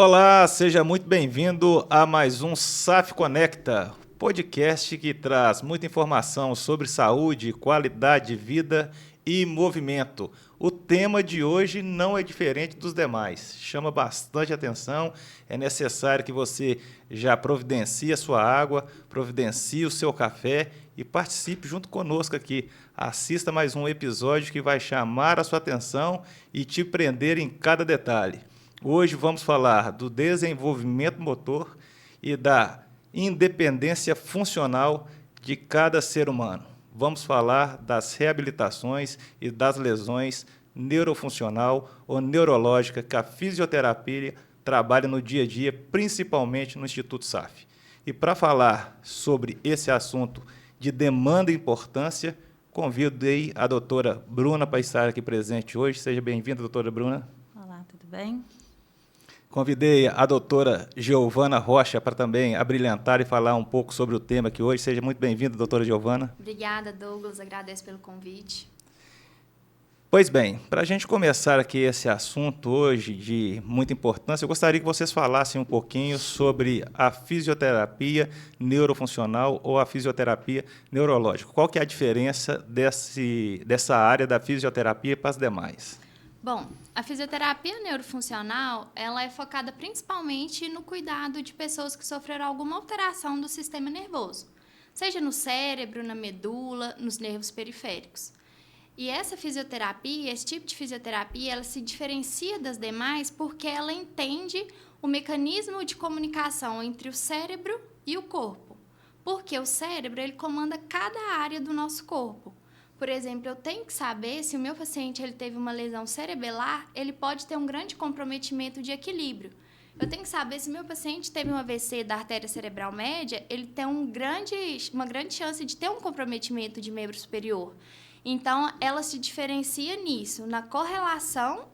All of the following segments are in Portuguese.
Olá, seja muito bem-vindo a mais um SAF Conecta, podcast que traz muita informação sobre saúde, qualidade de vida e movimento. O tema de hoje não é diferente dos demais, chama bastante atenção, é necessário que você já providencie a sua água, providencie o seu café e participe junto conosco aqui. Assista mais um episódio que vai chamar a sua atenção e te prender em cada detalhe. Hoje vamos falar do desenvolvimento motor e da independência funcional de cada ser humano. Vamos falar das reabilitações e das lesões neurofuncional ou neurológica que a fisioterapia trabalha no dia a dia, principalmente no Instituto SAF. E para falar sobre esse assunto de demanda e importância, convidei a doutora Bruna para estar aqui presente hoje. Seja bem-vinda, doutora Bruna. Olá, tudo bem? Convidei a doutora Giovana Rocha para também abrilhantar e falar um pouco sobre o tema aqui hoje. Seja muito bem-vinda, doutora Giovana. Obrigada, Douglas. Agradeço pelo convite. Pois bem, para a gente começar aqui esse assunto hoje de muita importância, eu gostaria que vocês falassem um pouquinho sobre a fisioterapia neurofuncional ou a fisioterapia neurológica. Qual que é a diferença dessa área da fisioterapia para as demais? Bom, a fisioterapia neurofuncional, ela é focada principalmente no cuidado de pessoas que sofreram alguma alteração do sistema nervoso, seja no cérebro, na medula, nos nervos periféricos. E essa fisioterapia, esse tipo de fisioterapia, ela se diferencia das demais porque ela entende o mecanismo de comunicação entre o cérebro e o corpo. Porque o cérebro, ele comanda cada área do nosso corpo. Por exemplo, eu tenho que saber se o meu paciente ele teve uma lesão cerebelar, ele pode ter um grande comprometimento de equilíbrio. Eu tenho que saber se o meu paciente teve um AVC da artéria cerebral média, ele tem uma grande chance de ter um comprometimento de membro superior. Então, ela se diferencia nisso, na correlação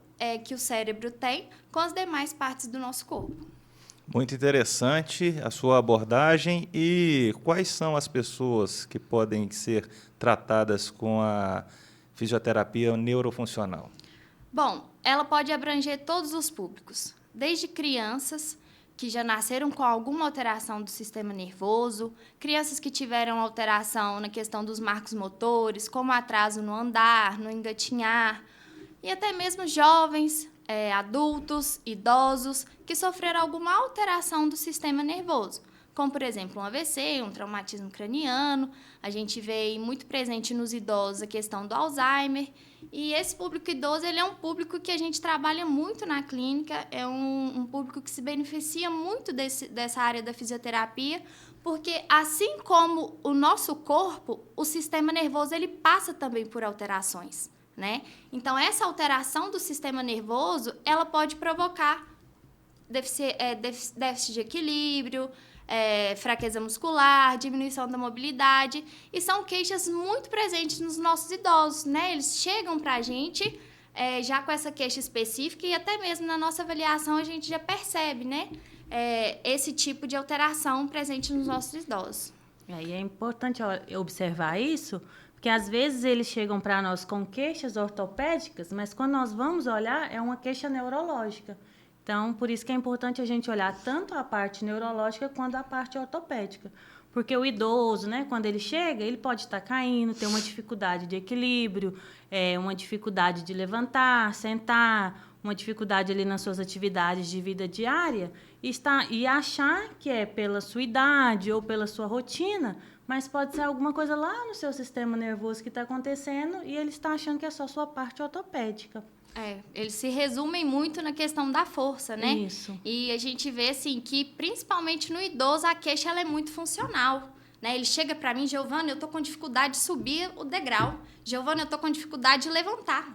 que o cérebro tem com as demais partes do nosso corpo. Muito interessante a sua abordagem. E quais são as pessoas que podem ser tratadas com a fisioterapia neurofuncional? Bom, ela pode abranger todos os públicos, desde crianças que já nasceram com alguma alteração do sistema nervoso, crianças que tiveram alteração na questão dos marcos motores, como atraso no andar, no engatinhar, e até mesmo jovens, adultos, idosos, que sofreram alguma alteração do sistema nervoso, como, por exemplo, um AVC, um traumatismo craniano. A gente vê muito presente nos idosos a questão do Alzheimer. E esse público idoso ele é um público que a gente trabalha muito na clínica, é um público que se beneficia muito dessa área da fisioterapia, porque, assim como o nosso corpo, o sistema nervoso ele passa também por alterações, né? Então, essa alteração do sistema nervoso, ela pode provocar déficit de equilíbrio, fraqueza muscular, diminuição da mobilidade, e são queixas muito presentes nos nossos idosos, né? Eles chegam para a gente já com essa queixa específica e até mesmo na nossa avaliação a gente já percebe, né? Esse tipo de alteração presente nos nossos idosos. E é importante observar isso, porque às vezes eles chegam para nós com queixas ortopédicas, mas quando nós vamos olhar, é uma queixa neurológica. Então, por isso que é importante a gente olhar tanto a parte neurológica quanto a parte ortopédica. Porque o idoso, né, quando ele chega, ele pode estar caindo, ter uma dificuldade de equilíbrio, uma dificuldade de levantar, sentar, uma dificuldade ali nas suas atividades de vida diária, e achar que é pela sua idade ou pela sua rotina, mas pode ser alguma coisa lá no seu sistema nervoso que está acontecendo e ele está achando que é só sua parte ortopédica. Eles se resumem muito na questão da força, né? Isso. E a gente vê, assim, que principalmente no idoso a queixa ela é muito funcional, né? Ele chega para mim, Giovana, eu tô com dificuldade de subir o degrau. Giovana, eu tô com dificuldade de levantar.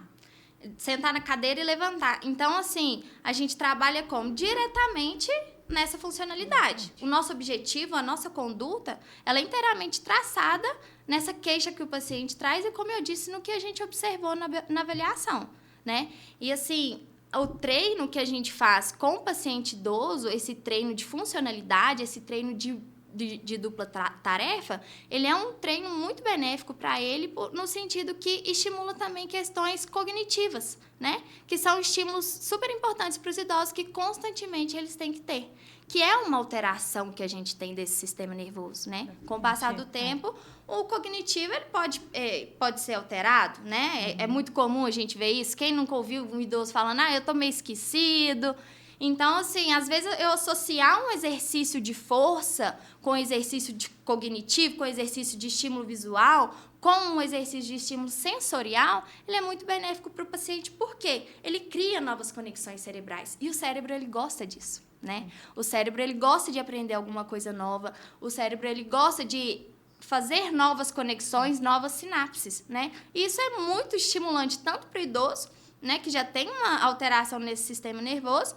Sentar na cadeira e levantar. Então, assim, a gente trabalha diretamente nessa funcionalidade. O nosso objetivo, a nossa conduta, ela é inteiramente traçada nessa queixa que o paciente traz e, como eu disse, no que a gente observou na avaliação, né? E, assim, o treino que a gente faz com o paciente idoso, esse treino de funcionalidade, esse treino de de dupla tarefa, ele é um treino muito benéfico para ele, no sentido que estimula também questões cognitivas, né? Que são estímulos super importantes para os idosos que constantemente eles têm que ter. Que é uma alteração que a gente tem desse sistema nervoso, né? Com o passar do tempo, o cognitivo ele pode ser alterado, né? É muito comum a gente ver isso. Quem nunca ouviu um idoso falando, eu tô meio esquecido. Então, assim, às vezes eu associar um exercício de força com exercício cognitivo, com exercício de estímulo visual, com um exercício de estímulo sensorial, ele é muito benéfico para o paciente, porque ele cria novas conexões cerebrais. E o cérebro, ele gosta disso, né? O cérebro, ele gosta de aprender alguma coisa nova. O cérebro, ele gosta de fazer novas conexões, novas sinapses, né? E isso é muito estimulante, tanto para o idoso, né, que já tem uma alteração nesse sistema nervoso,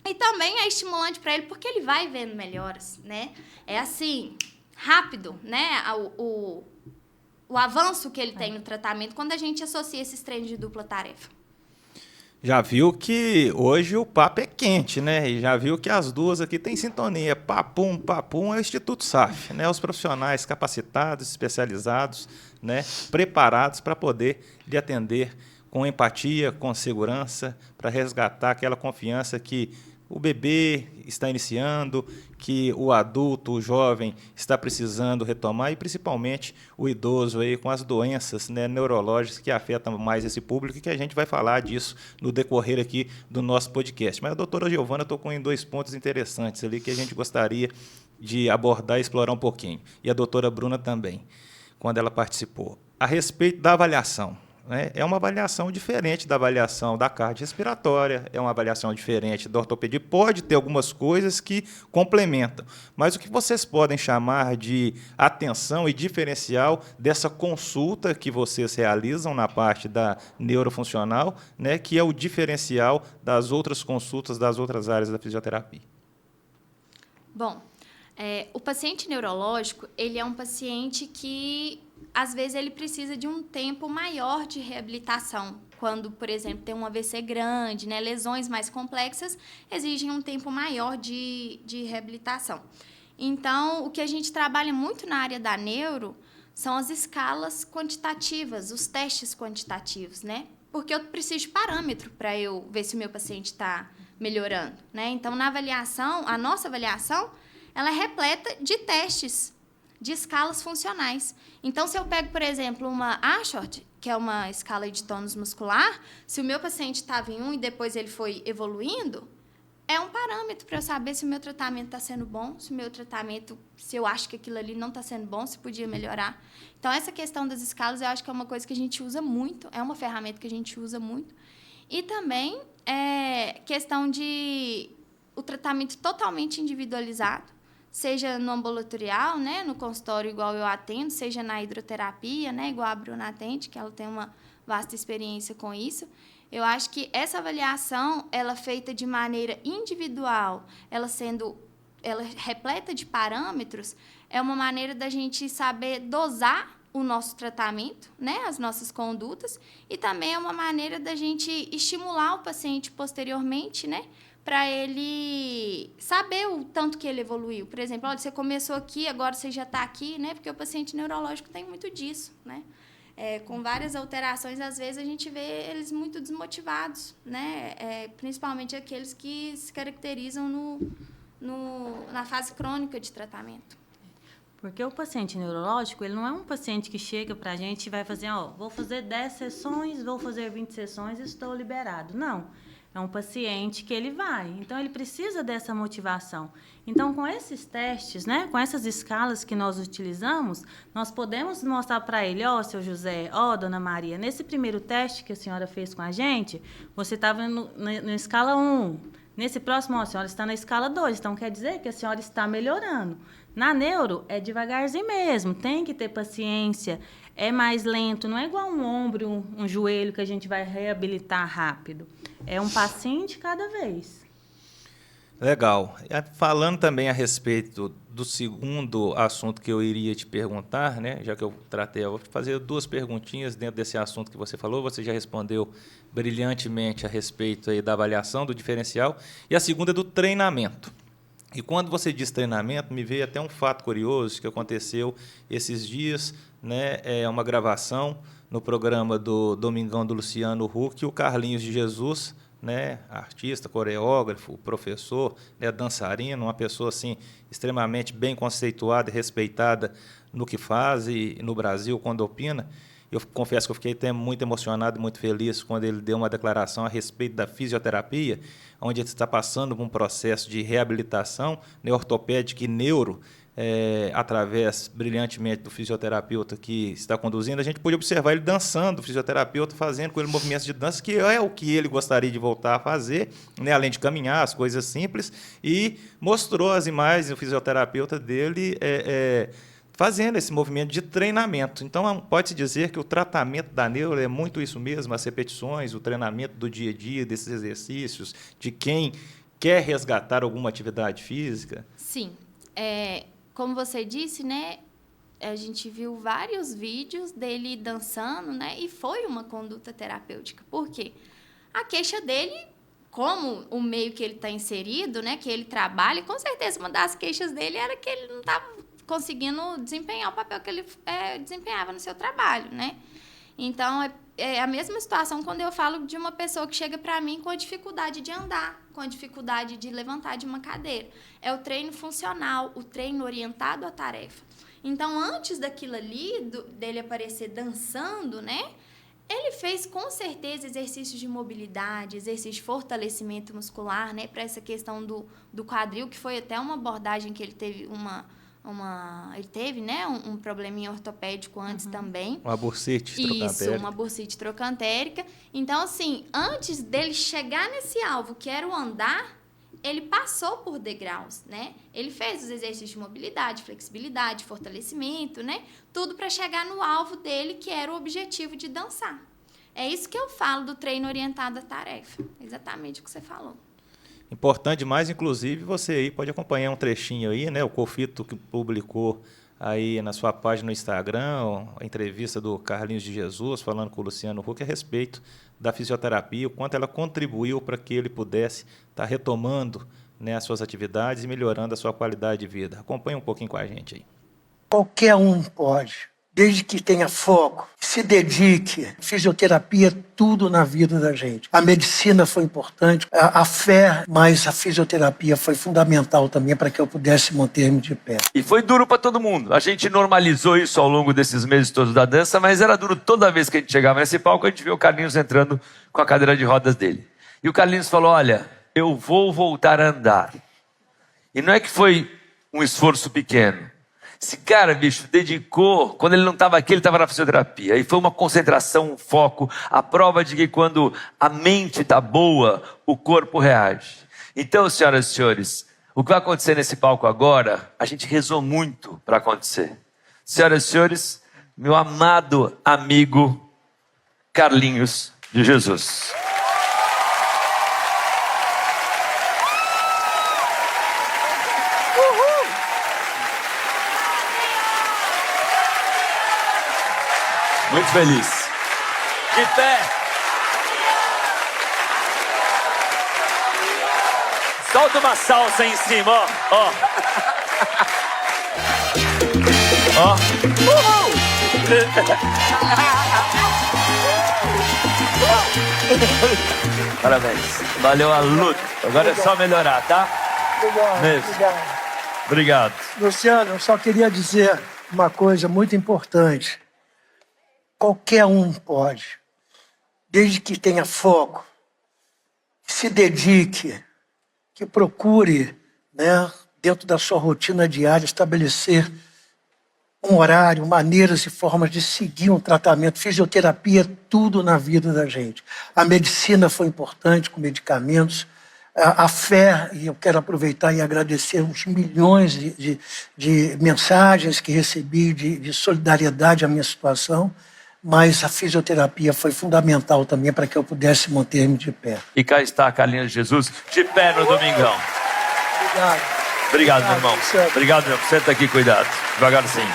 e também é estimulante para ele porque ele vai vendo melhoras, né? É assim, rápido, né? O avanço que ele tem no tratamento quando a gente associa esses treinos de dupla tarefa. Já viu que hoje o papo é quente, né? E já viu que as duas aqui têm sintonia. Papum é o Instituto SAF, né? Os profissionais capacitados, especializados, né? Preparados para poder lhe atender com empatia, com segurança, para resgatar aquela confiança que o bebê está iniciando, que o adulto, o jovem está precisando retomar, e principalmente o idoso aí com as doenças, né, neurológicas que afetam mais esse público, e que a gente vai falar disso no decorrer aqui do nosso podcast. Mas a doutora Giovana tocou em 2 pontos interessantes ali que a gente gostaria de abordar e explorar um pouquinho. E a doutora Bruna também, quando ela participou. A respeito da avaliação. É uma avaliação diferente da avaliação da cardiorrespiratória, é uma avaliação diferente da ortopedia. Pode ter algumas coisas que complementam, mas o que vocês podem chamar de atenção e diferencial dessa consulta que vocês realizam na parte da neurofuncional, né, que é o diferencial das outras consultas das outras áreas da fisioterapia? Bom, o paciente neurológico, ele é um paciente que às vezes ele precisa de um tempo maior de reabilitação. Quando, por exemplo, tem um AVC grande, né, lesões mais complexas, exigem um tempo maior de reabilitação. Então, o que a gente trabalha muito na área da neuro são as escalas quantitativas, os testes quantitativos, né? Porque eu preciso de parâmetro para eu ver se o meu paciente está melhorando, né? Então, na avaliação, a nossa avaliação, ela é repleta de testes, de escalas funcionais. Então, se eu pego, por exemplo, uma Ashworth, que é uma escala de tônus muscular, se o meu paciente estava em 1 e depois ele foi evoluindo, é um parâmetro para eu saber se o meu tratamento está sendo bom, se o meu tratamento, se eu acho que aquilo ali não está sendo bom, se podia melhorar. Então, essa questão das escalas, eu acho que é uma coisa que a gente usa muito, é uma ferramenta que a gente usa muito. E também questão de o tratamento totalmente individualizado, seja no ambulatorial, né, no consultório igual eu atendo, seja na hidroterapia, né, igual a Bruna atende, que ela tem uma vasta experiência com isso. Eu acho que essa avaliação, ela feita de maneira individual, ela repleta de parâmetros, é uma maneira da gente saber dosar o nosso tratamento, né, as nossas condutas, e também é uma maneira da gente estimular o paciente posteriormente, né, para ele saber o tanto que ele evoluiu. Por exemplo, olha, você começou aqui, agora você já está aqui, né? Porque o paciente neurológico tem muito disso, né? Com várias alterações, às vezes a gente vê eles muito desmotivados, né? Principalmente aqueles que se caracterizam na fase crônica de tratamento. Porque o paciente neurológico, ele não é um paciente que chega para a gente e vai fazer, vou fazer 10 sessões, vou fazer 20 sessões e estou liberado. Não. É um paciente que ele vai. Então, ele precisa dessa motivação. Então, com esses testes, né, com essas escalas que nós utilizamos, nós podemos mostrar para ele, seu José, dona Maria, nesse primeiro teste que a senhora fez com a gente, você estava na escala 1. Nesse próximo, a senhora está na escala 2. Então, quer dizer que a senhora está melhorando. Na neuro, é devagarzinho mesmo. Tem que ter paciência. É mais lento. Não é igual um ombro, um joelho que a gente vai reabilitar rápido. É um passinho de cada vez. Legal. Falando também a respeito do segundo assunto que eu iria te perguntar, né? Já que eu tratei, eu vou fazer 2 perguntinhas dentro desse assunto que você falou. Você já respondeu brilhantemente a respeito aí da avaliação, do diferencial. E a segunda é do treinamento. E quando você diz treinamento, me veio até um fato curioso que aconteceu esses dias, né? É uma gravação no programa do Domingão do Luciano Huck, o Carlinhos de Jesus, né? Artista, coreógrafo, professor, né? Dançarino, uma pessoa assim extremamente bem conceituada e respeitada no que faz e no Brasil quando opina. Eu confesso que eu fiquei até muito emocionado, muito feliz quando ele deu uma declaração a respeito da fisioterapia, onde ele está passando por um processo de reabilitação, né, ortopédica e neuro, através brilhantemente do fisioterapeuta que está conduzindo. A gente pôde observar ele dançando, o fisioterapeuta fazendo com ele movimentos de dança, que é o que ele gostaria de voltar a fazer, né, além de caminhar, as coisas simples, e mostrou as imagens, o fisioterapeuta dele fazendo esse movimento de treinamento. Então, pode-se dizer que o tratamento da neuro é muito isso mesmo, as repetições, o treinamento do dia a dia, desses exercícios, de quem quer resgatar alguma atividade física? Sim. Como você disse, né, a gente viu vários vídeos dele dançando, né, e foi uma conduta terapêutica. Por quê? A queixa dele, como o meio que ele está inserido, né, que ele trabalha, com certeza uma das queixas dele era que ele não estava conseguindo desempenhar o papel que ele desempenhava no seu trabalho, né? Então, é a mesma situação quando eu falo de uma pessoa que chega para mim com a dificuldade de andar, com a dificuldade de levantar de uma cadeira. É o treino funcional, o treino orientado à tarefa. Então, antes daquilo ali, dele aparecer dançando, né? Ele fez, com certeza, exercícios de mobilidade, exercício de fortalecimento muscular, né? Para essa questão do quadril, que foi até uma abordagem que ele teve ele teve, né, um probleminha ortopédico antes também. Uma bursite trocantérica. Isso, uma bursite trocantérica. Então, assim, antes dele chegar nesse alvo, que era o andar, ele passou por degraus, né? Ele fez os exercícios de mobilidade, flexibilidade, fortalecimento, né? Tudo para chegar no alvo dele, que era o objetivo de dançar. É isso que eu falo do treino orientado à tarefa. Exatamente o que você falou. Importante demais, inclusive, você aí pode acompanhar um trechinho aí, né? O Cofito que publicou aí na sua página no Instagram, a entrevista do Carlinhos de Jesus falando com o Luciano Huck a respeito da fisioterapia, o quanto ela contribuiu para que ele pudesse estar retomando, né, as suas atividades e melhorando a sua qualidade de vida. Acompanhe um pouquinho com a gente aí. Qualquer um pode, desde que tenha foco, se dedique. Fisioterapia é tudo na vida da gente. A medicina foi importante, a fé, mas a fisioterapia foi fundamental também para que eu pudesse manter-me de pé. E foi duro para todo mundo. A gente normalizou isso ao longo desses meses todos da dança, mas era duro toda vez que a gente chegava nesse palco, a gente via o Carlinhos entrando com a cadeira de rodas dele. E o Carlinhos falou, olha, eu vou voltar a andar. E não é que foi um esforço pequeno. Esse cara, bicho, dedicou, quando ele não estava aqui, ele estava na fisioterapia. E foi uma concentração, um foco, a prova de que quando a mente está boa, o corpo reage. Então, senhoras e senhores, o que vai acontecer nesse palco agora, a gente rezou muito para acontecer. Senhoras e senhores, meu amado amigo Carlinhos de Jesus. Muito feliz. De pé. Solta uma salsa em cima, ó. Ó. Ó. Parabéns. Valeu a luta. Agora é só melhorar, tá? Obrigado. Luciano, eu só queria dizer uma coisa muito importante. Qualquer um pode, desde que tenha foco, se dedique, que procure, né, dentro da sua rotina diária, estabelecer um horário, maneiras e formas de seguir um tratamento. Fisioterapia é tudo na vida da gente. A medicina foi importante com medicamentos, a fé, e eu quero aproveitar e agradecer os milhões de mensagens que recebi de solidariedade à minha situação. Mas a fisioterapia foi fundamental também para que eu pudesse manter-me de pé. E cá está Carlinhos de Jesus, de pé no Domingão. Obrigado. Obrigado, meu irmão. Obrigado, meu. Senta aqui, cuidado. Devagarzinho.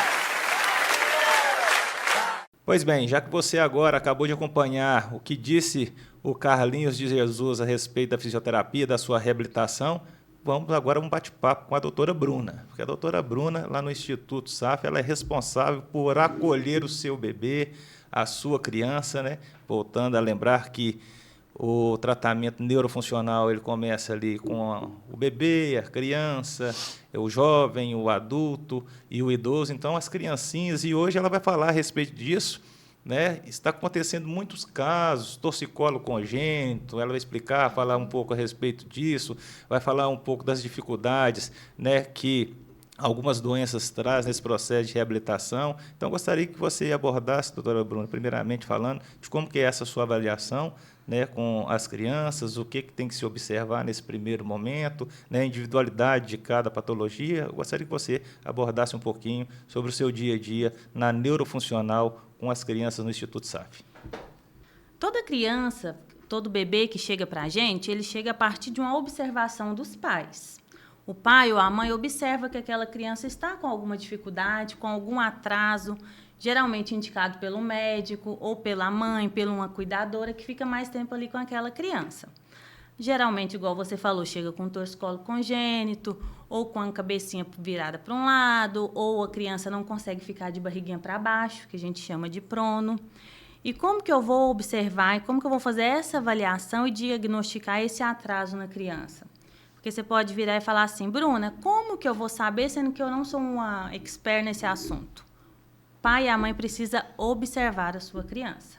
Pois bem, já que você agora acabou de acompanhar o que disse o Carlinhos de Jesus a respeito da fisioterapia, da sua reabilitação, vamos agora um bate-papo com a doutora Bruna, porque a doutora Bruna, lá no Instituto SAF, ela é responsável por acolher o seu bebê, a sua criança, né? Voltando a lembrar que o tratamento neurofuncional ele começa ali com o bebê, a criança, o jovem, o adulto e o idoso. Então, as criancinhas, e hoje ela vai falar a respeito disso, né? Está acontecendo muitos casos, torcicolo congênito, ela vai explicar, falar um pouco a respeito disso, vai falar um pouco das dificuldades, né, que algumas doenças trazem nesse processo de reabilitação. Então, gostaria que você abordasse, doutora Bruna, primeiramente falando de como que é essa sua avaliação, né, com as crianças, o que tem que se observar nesse primeiro momento, né, a individualidade de cada patologia. Eu gostaria que você abordasse um pouquinho sobre o seu dia a dia na neurofuncional com as crianças no Instituto SAF. Toda criança, todo bebê que chega para a gente, ele chega a partir de uma observação dos pais. O pai ou a mãe observa que aquela criança está com alguma dificuldade, com algum atraso, geralmente indicado pelo médico ou pela mãe, pela uma cuidadora que fica mais tempo ali com aquela criança. Geralmente, igual você falou, chega com torcicolo congênito, ou com a cabecinha virada para um lado, ou a criança não consegue ficar de barriguinha para baixo, que a gente chama de prono. E como que eu vou observar, e como que eu vou fazer essa avaliação e diagnosticar esse atraso na criança? Porque você pode virar e falar assim, Bruna, como que eu vou saber, sendo que eu não sou uma expert nesse assunto? O pai e a mãe precisam observar a sua criança.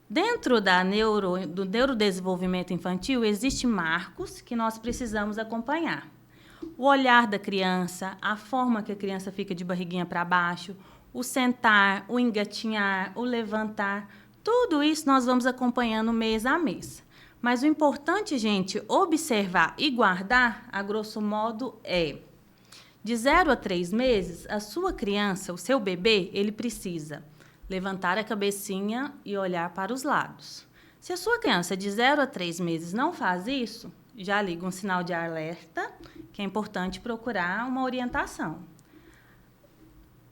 Dentro do neurodesenvolvimento infantil, existem marcos que nós precisamos acompanhar. O olhar da criança, a forma que a criança fica de barriguinha para baixo, o sentar, o engatinhar, o levantar, tudo isso nós vamos acompanhando mês a mês. Mas o importante, gente, observar e guardar, a grosso modo, é de 0 a 3 meses, a sua criança, o seu bebê, ele precisa levantar a cabecinha e olhar para os lados. Se a sua criança de 0 a 3 meses não faz isso, já liga um sinal de alerta, que é importante procurar uma orientação.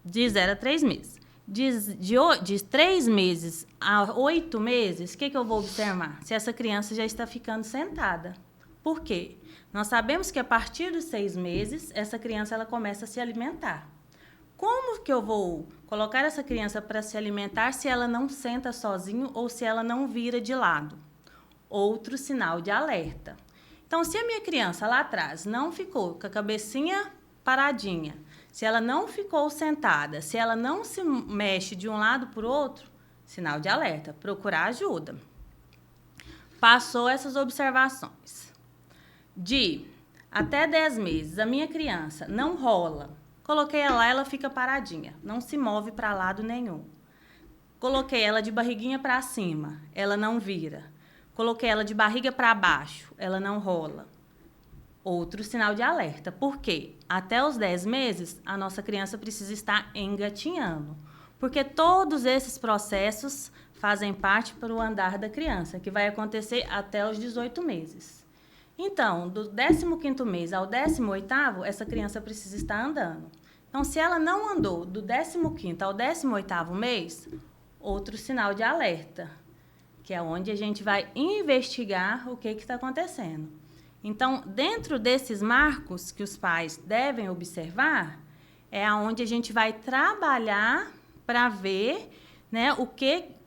De 0 a 3 meses. De 3 meses a 8 meses, o que eu vou observar? Se essa criança já está ficando sentada. Por quê? Nós sabemos que a partir dos 6 meses, essa criança ela começa a se alimentar. Como que eu vou colocar essa criança para se alimentar se ela não senta sozinho ou se ela não vira de lado? Outro sinal de alerta. Então, se a minha criança lá atrás não ficou com a cabecinha paradinha, se ela não ficou sentada, se ela não se mexe de um lado para o outro, sinal de alerta, procurar ajuda. Passou essas observações. De até 10 meses, a minha criança não rola. Coloquei ela lá, ela fica paradinha, não se move para lado nenhum. Coloquei ela de barriguinha para cima, ela não vira. Coloquei ela de barriga para baixo, ela não rola. Outro sinal de alerta. Por quê? Até os 10 meses, a nossa criança precisa estar engatinhando. Porque todos esses processos fazem parte para o andar da criança, que vai acontecer até os 18 meses. Então, do 15º mês ao 18º, essa criança precisa estar andando. Então, se ela não andou do 15º ao 18º mês, outro sinal de alerta, que é onde a gente vai investigar o que está acontecendo. Então, dentro desses marcos que os pais devem observar, é aonde a gente vai trabalhar para ver, né,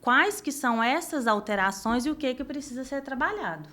quais que são essas alterações e o que precisa ser trabalhado.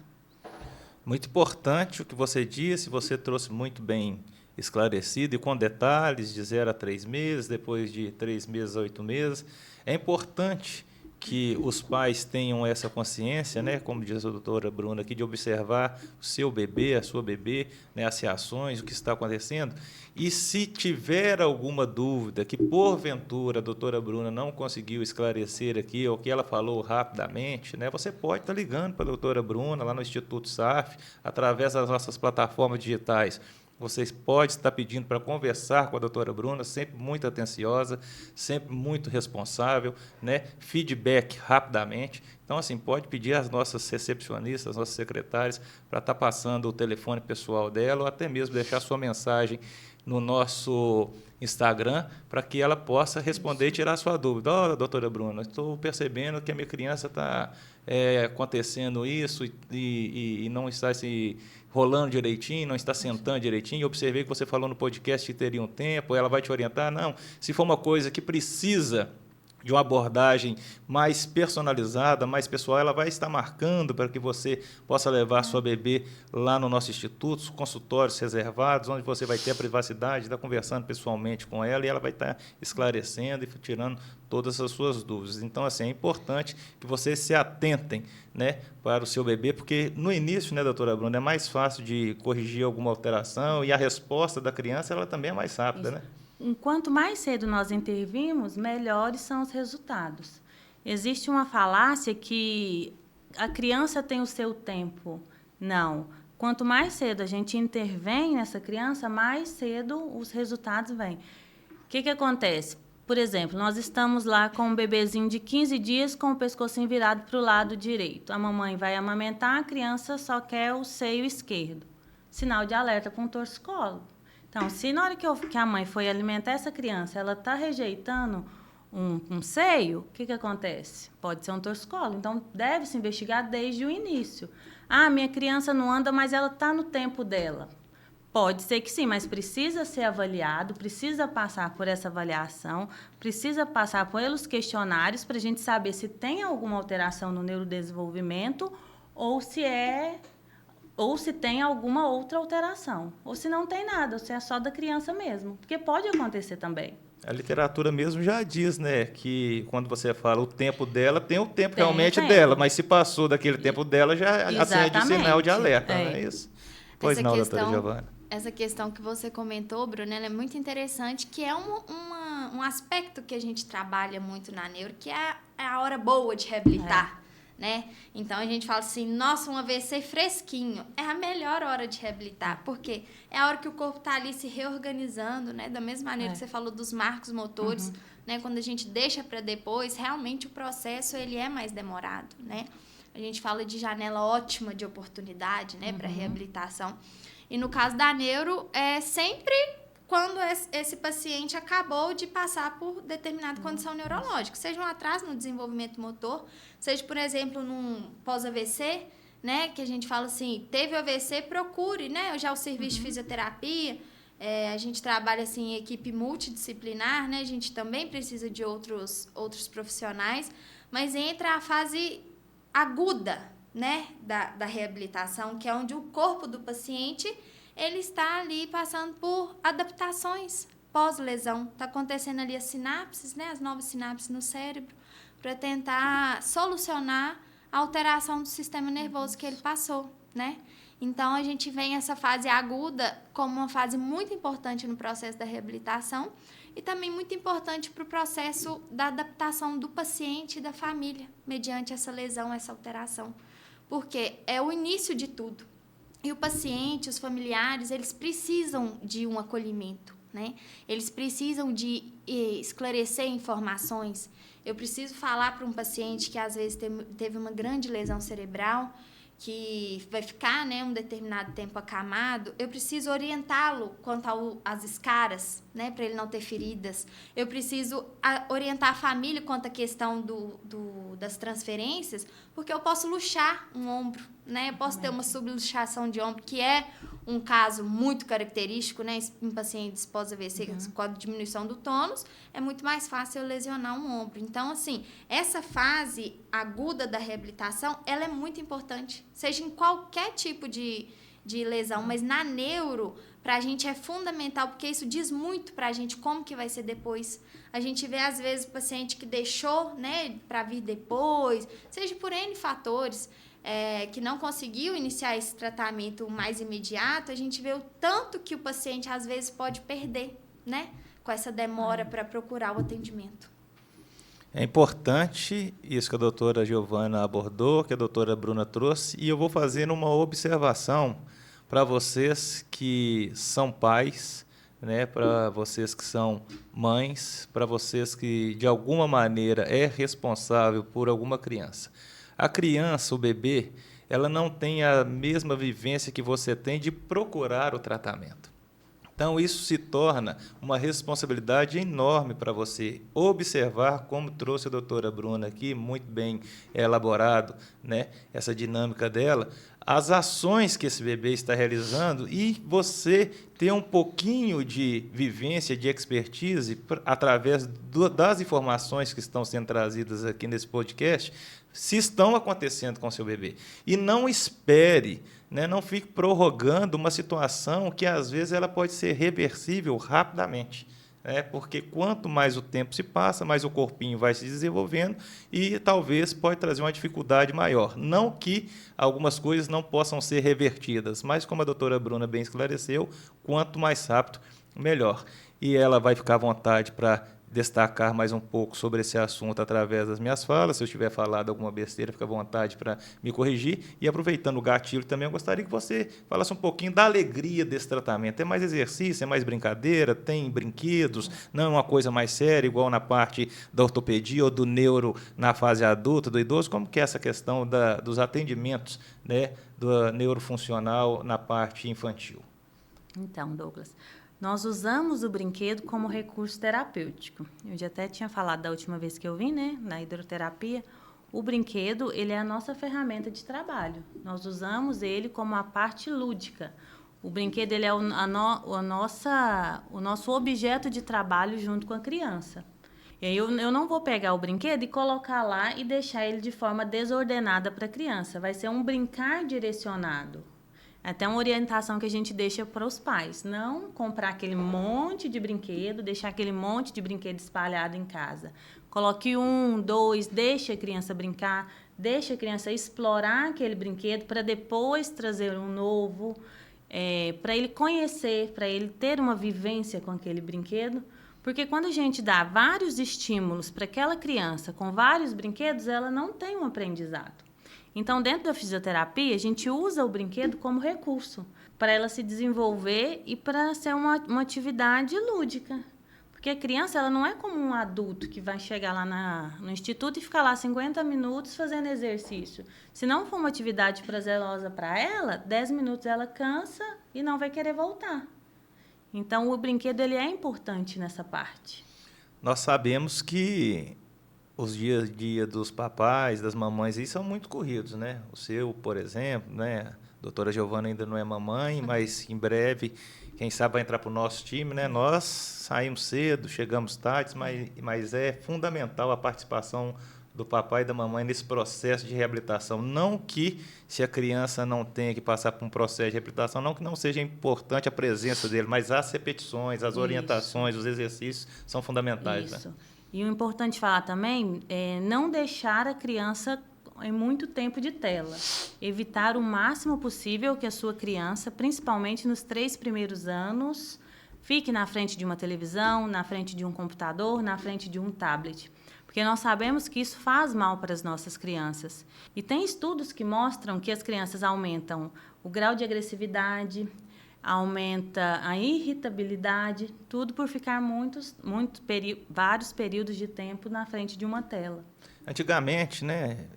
Muito importante o que você disse, você trouxe muito bem esclarecido e com detalhes, de 0 a 3 meses, depois de 3 meses a 8 meses. É importante que os pais tenham essa consciência, né, como diz a doutora Bruna aqui, de observar o seu bebê, a sua bebê, né, as reações, o que está acontecendo. E se tiver alguma dúvida que, porventura, a doutora Bruna não conseguiu esclarecer aqui, ou que ela falou rapidamente, né, você pode estar ligando para a doutora Bruna, lá no Instituto SAF, através das nossas plataformas digitais. Vocês podem estar pedindo para conversar com a doutora Bruna, sempre muito atenciosa, sempre muito responsável, né? Feedback rapidamente. Então, assim, pode pedir às nossas recepcionistas, às nossas secretárias, para estar passando o telefone pessoal dela, ou até mesmo deixar sua mensagem no nosso Instagram, para que ela possa responder e tirar sua dúvida. Ó, doutora Bruna, estou percebendo que a minha criança está acontecendo isso e não está se rolando direitinho, não está sentando direitinho. Eu observei que você falou no podcast que teria um tempo, ela vai te orientar. Não, se for uma coisa que precisa de uma abordagem mais personalizada, mais pessoal, ela vai estar marcando para que você possa levar sua bebê lá no nosso instituto, os consultórios reservados, onde você vai ter a privacidade, estar conversando pessoalmente com ela e ela vai estar esclarecendo e tirando todas as suas dúvidas. Então, assim, é importante que vocês se atentem, né, para o seu bebê, porque no início, né, doutora Bruna, é mais fácil de corrigir alguma alteração e a resposta da criança ela também é mais rápida, né? Quanto mais cedo nós intervimos, melhores são os resultados. Existe uma falácia que a criança tem o seu tempo. Não. Quanto mais cedo a gente intervém nessa criança, mais cedo os resultados vêm. O que acontece? Por exemplo, nós estamos lá com um bebezinho de 15 dias com o pescocinho virado para o lado direito. A mamãe vai amamentar, a criança só quer o seio esquerdo. Sinal de alerta para um torcicolo. Então, se na hora que a mãe foi alimentar essa criança, ela está rejeitando um seio, o que acontece? Pode ser um torcicolo. Então, deve-se investigar desde o início. Ah, minha criança não anda, mas ela está no tempo dela. Pode ser que sim, mas precisa ser avaliado, precisa passar por essa avaliação, precisa passar pelos questionários para a gente saber se tem alguma alteração no neurodesenvolvimento ou se tem alguma outra alteração, ou se não tem nada, ou se é só da criança mesmo, porque pode acontecer também. A literatura mesmo já diz, né, que quando você fala o tempo dela, tem o tempo realmente dela, mas se passou daquele tempo dela, já acende o sinal de alerta, não é isso? Pois não, doutora Giovana. Essa questão que você comentou, Bruno, ela é muito interessante, que é um aspecto que a gente trabalha muito na neuro, que é a hora boa de reabilitar. Né? Então, a gente fala assim, nossa, um AVC fresquinho. É a melhor hora de reabilitar, porque é a hora que o corpo está ali se reorganizando, né? Da mesma maneira que você falou dos marcos motores, né? Quando a gente deixa para depois, realmente o processo ele é mais demorado, né? A gente fala de janela ótima de oportunidade, né? Para reabilitação. E no caso da neuro, é sempre quando esse paciente acabou de passar por determinada condição neurológica, seja um atraso no desenvolvimento motor, seja, por exemplo, num pós-AVC, né, que a gente fala assim, teve AVC, procure, né, já o serviço de fisioterapia, a gente trabalha assim, em equipe multidisciplinar, né, a gente também precisa de outros profissionais, mas entra a fase aguda, né, da reabilitação, que é onde o corpo do paciente ele está ali passando por adaptações pós-lesão. Está acontecendo ali as sinapses, né, as novas sinapses no cérebro, para tentar solucionar a alteração do sistema nervoso que ele passou, né? Então, a gente vê essa fase aguda como uma fase muito importante no processo da reabilitação e também muito importante para o processo da adaptação do paciente e da família, mediante essa lesão, essa alteração. Porque é o início de tudo. E o paciente, os familiares, eles precisam de um acolhimento, né? Eles precisam de esclarecer informações. Eu preciso falar para um paciente que, às vezes, teve uma grande lesão cerebral, que vai ficar, né, um determinado tempo acamado, eu preciso orientá-lo quanto às escaras, né, para ele não ter feridas. Eu preciso orientar a família quanto à questão das transferências, porque eu posso luxar um ombro, né, eu posso ter uma subluxação de ombro, que é um caso muito característico, né, em pacientes pós-AVC, com a diminuição do tônus, é muito mais fácil eu lesionar um ombro. Então, assim, essa fase aguda da reabilitação, ela é muito importante, seja em qualquer tipo de lesão, mas na neuro, para a gente é fundamental, porque isso diz muito para a gente como que vai ser depois. A gente vê, às vezes, o paciente que deixou, né, para vir depois, seja por N fatores, que não conseguiu iniciar esse tratamento mais imediato, a gente vê o tanto que o paciente, às vezes, pode perder, né, com essa demora para procurar o atendimento. É importante isso que a doutora Giovana abordou, que a doutora Bruna trouxe, e eu vou fazer uma observação para vocês que são pais, né, para vocês que são mães, para vocês que, de alguma maneira, é responsável por alguma criança. A criança, o bebê, ela não tem a mesma vivência que você tem de procurar o tratamento. Então, isso se torna uma responsabilidade enorme para você observar, como trouxe a doutora Bruna aqui, muito bem elaborado, né, essa dinâmica dela, as ações que esse bebê está realizando e você ter um pouquinho de vivência, de expertise, através das informações que estão sendo trazidas aqui nesse podcast, se estão acontecendo com o seu bebê. E não espere, né, não fique prorrogando uma situação que, às vezes, ela pode ser reversível rapidamente. Porque quanto mais o tempo se passa, mais o corpinho vai se desenvolvendo e talvez pode trazer uma dificuldade maior. Não que algumas coisas não possam ser revertidas, mas como a doutora Bruna bem esclareceu, quanto mais rápido, melhor. E ela vai ficar à vontade para destacar mais um pouco sobre esse assunto através das minhas falas. Se eu tiver falado alguma besteira, fica à vontade para me corrigir. E aproveitando o gatilho também, eu gostaria que você falasse um pouquinho da alegria desse tratamento. É mais exercício, é mais brincadeira, tem brinquedos, não é uma coisa mais séria, igual na parte da ortopedia ou do neuro na fase adulta, do idoso. Como que é essa questão dos atendimentos, né, do neurofuncional na parte infantil? Então, Douglas, nós usamos o brinquedo como recurso terapêutico. Eu já até tinha falado da última vez que eu vim, né, na hidroterapia. O brinquedo, ele é a nossa ferramenta de trabalho. Nós usamos ele como a parte lúdica. O brinquedo, ele é o nosso objeto de trabalho junto com a criança. E aí eu não vou pegar o brinquedo e colocar lá e deixar ele de forma desordenada para a criança. Vai ser um brincar direcionado. Até uma orientação que a gente deixa para os pais. Não comprar aquele monte de brinquedo, deixar aquele monte de brinquedo espalhado em casa. Coloque 1, 2, deixe a criança brincar, deixe a criança explorar aquele brinquedo para depois trazer um novo, para ele conhecer, para ele ter uma vivência com aquele brinquedo. Porque quando a gente dá vários estímulos para aquela criança com vários brinquedos, ela não tem um aprendizado. Então, dentro da fisioterapia, a gente usa o brinquedo como recurso para ela se desenvolver e para ser uma atividade lúdica. Porque a criança, ela não é como um adulto que vai chegar lá no instituto e ficar lá 50 minutos fazendo exercício. Se não for uma atividade prazerosa para ela, 10 minutos ela cansa e não vai querer voltar. Então, o brinquedo, ele é importante nessa parte. Nós sabemos que os dias a dia dos papais, das mamães, aí são muito corridos, né? O seu, por exemplo, né? A doutora Giovana ainda não é mamãe, mas em breve, quem sabe, vai entrar para o nosso time, né? Nós saímos cedo, chegamos tarde, mas é fundamental a participação do papai e da mamãe nesse processo de reabilitação. Não que, se a criança não tenha que passar por um processo de reabilitação, não que não seja importante a presença dele, mas as repetições, as orientações, os exercícios são fundamentais. Isso. Né? E o importante falar também é não deixar a criança em muito tempo de tela. Evitar o máximo possível que a sua criança, principalmente nos 3 primeiros anos, fique na frente de uma televisão, na frente de um computador, na frente de um tablet. Porque nós sabemos que isso faz mal para as nossas crianças. E tem estudos que mostram que as crianças aumentam o grau de agressividade, aumenta a irritabilidade, tudo por ficar vários períodos de tempo na frente de uma tela. Antigamente, né,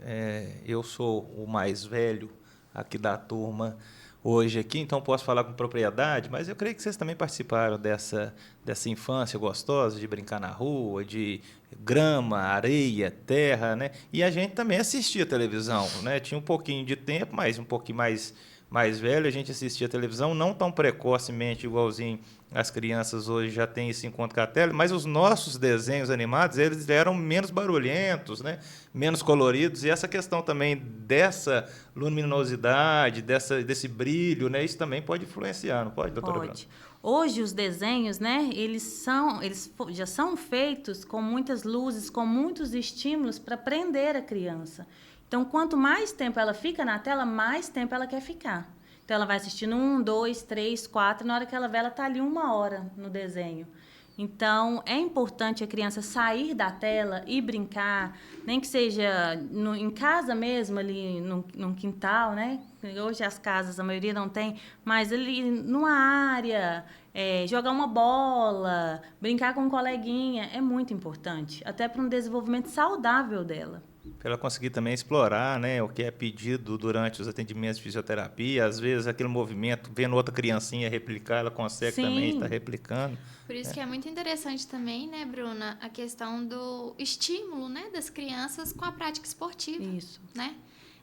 eu sou o mais velho aqui da turma hoje aqui, então posso falar com propriedade, mas eu creio que vocês também participaram dessa infância gostosa de brincar na rua, de grama, areia, terra, né? E a gente também assistia televisão, né? Tinha um pouquinho de tempo, mas um pouquinho mais velho, a gente assistia a televisão, não tão precocemente, igualzinho as crianças hoje já têm esse encontro com a tela, mas os nossos desenhos animados, eles eram menos barulhentos, né? Menos coloridos, e essa questão também dessa luminosidade, desse brilho, né? Isso também pode influenciar, não pode, doutora Bruna? Pode. Hoje, os desenhos, né, eles já são feitos com muitas luzes, com muitos estímulos para prender a criança. Então, quanto mais tempo ela fica na tela, mais tempo ela quer ficar. Então, ela vai assistindo 1, 2, 3, 4, na hora que ela vê, ela está ali 1 hora no desenho. Então, é importante a criança sair da tela e brincar, nem que seja em casa mesmo, ali num quintal, né? Hoje as casas, a maioria não tem, mas ali numa área, Jogar uma bola, brincar com um coleguinha, é muito importante, até para um desenvolvimento saudável dela. Para ela conseguir também explorar, né, o que é pedido durante os atendimentos de fisioterapia. Às vezes, aquele movimento, vendo outra criancinha replicar, ela consegue Sim. também estar replicando. Por isso que é muito interessante também, né, Bruna, a questão do estímulo, né, das crianças com a prática esportiva. Isso. Né?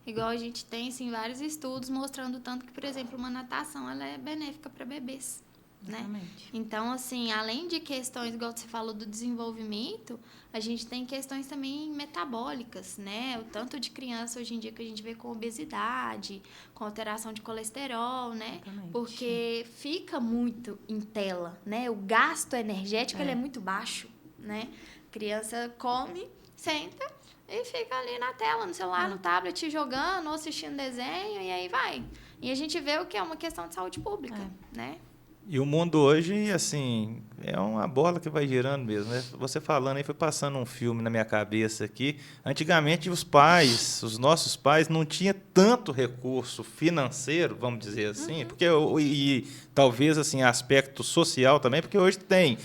Igual a gente tem, assim, vários estudos mostrando tanto que, por exemplo, uma natação ela é benéfica para bebês. Né? Exatamente. Então, assim, além de questões, igual você falou, do desenvolvimento, a gente tem questões também metabólicas, né? O tanto de criança hoje em dia que a gente vê com obesidade, com alteração de colesterol, né? Exatamente. Porque fica muito em tela, né? O gasto energético ele é muito baixo, né? A criança come, senta e fica ali na tela, no celular, no tablet, jogando ou assistindo desenho, e aí vai. E a gente vê o que é uma questão de saúde pública, né? E o mundo hoje, assim, é uma bola que vai girando mesmo, né? Você falando aí, foi passando um filme na minha cabeça aqui. Antigamente, os nossos pais, não tinham tanto recurso financeiro, vamos dizer assim, porque e talvez, assim, aspecto social também, porque hoje tem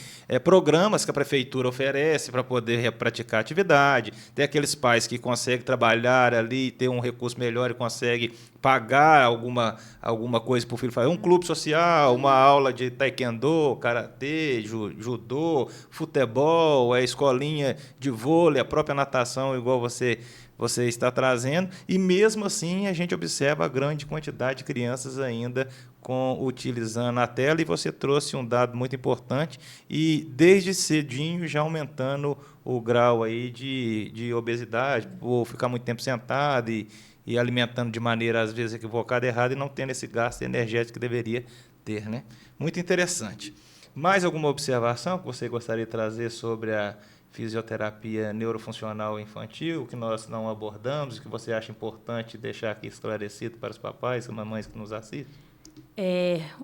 programas que a prefeitura oferece para poder praticar atividade. Tem aqueles pais que conseguem trabalhar ali, ter um recurso melhor e conseguem pagar alguma coisa para o filho fazer. Um clube social, uma aula de taekwondo, karatê, judô, futebol, a escolinha de vôlei, a própria natação, igual você está trazendo. E mesmo assim a gente observa a grande quantidade de crianças ainda utilizando a tela, e você trouxe um dado muito importante, e desde cedinho já aumentando o grau aí de obesidade, por ficar muito tempo sentado e alimentando de maneira, às vezes, equivocada, errada, e não tendo esse gasto energético que deveria ter, né? Muito interessante. Mais alguma observação que você gostaria de trazer sobre a fisioterapia neurofuncional infantil, que nós não abordamos, que você acha importante deixar aqui esclarecido para os papais e mamães que nos assistem?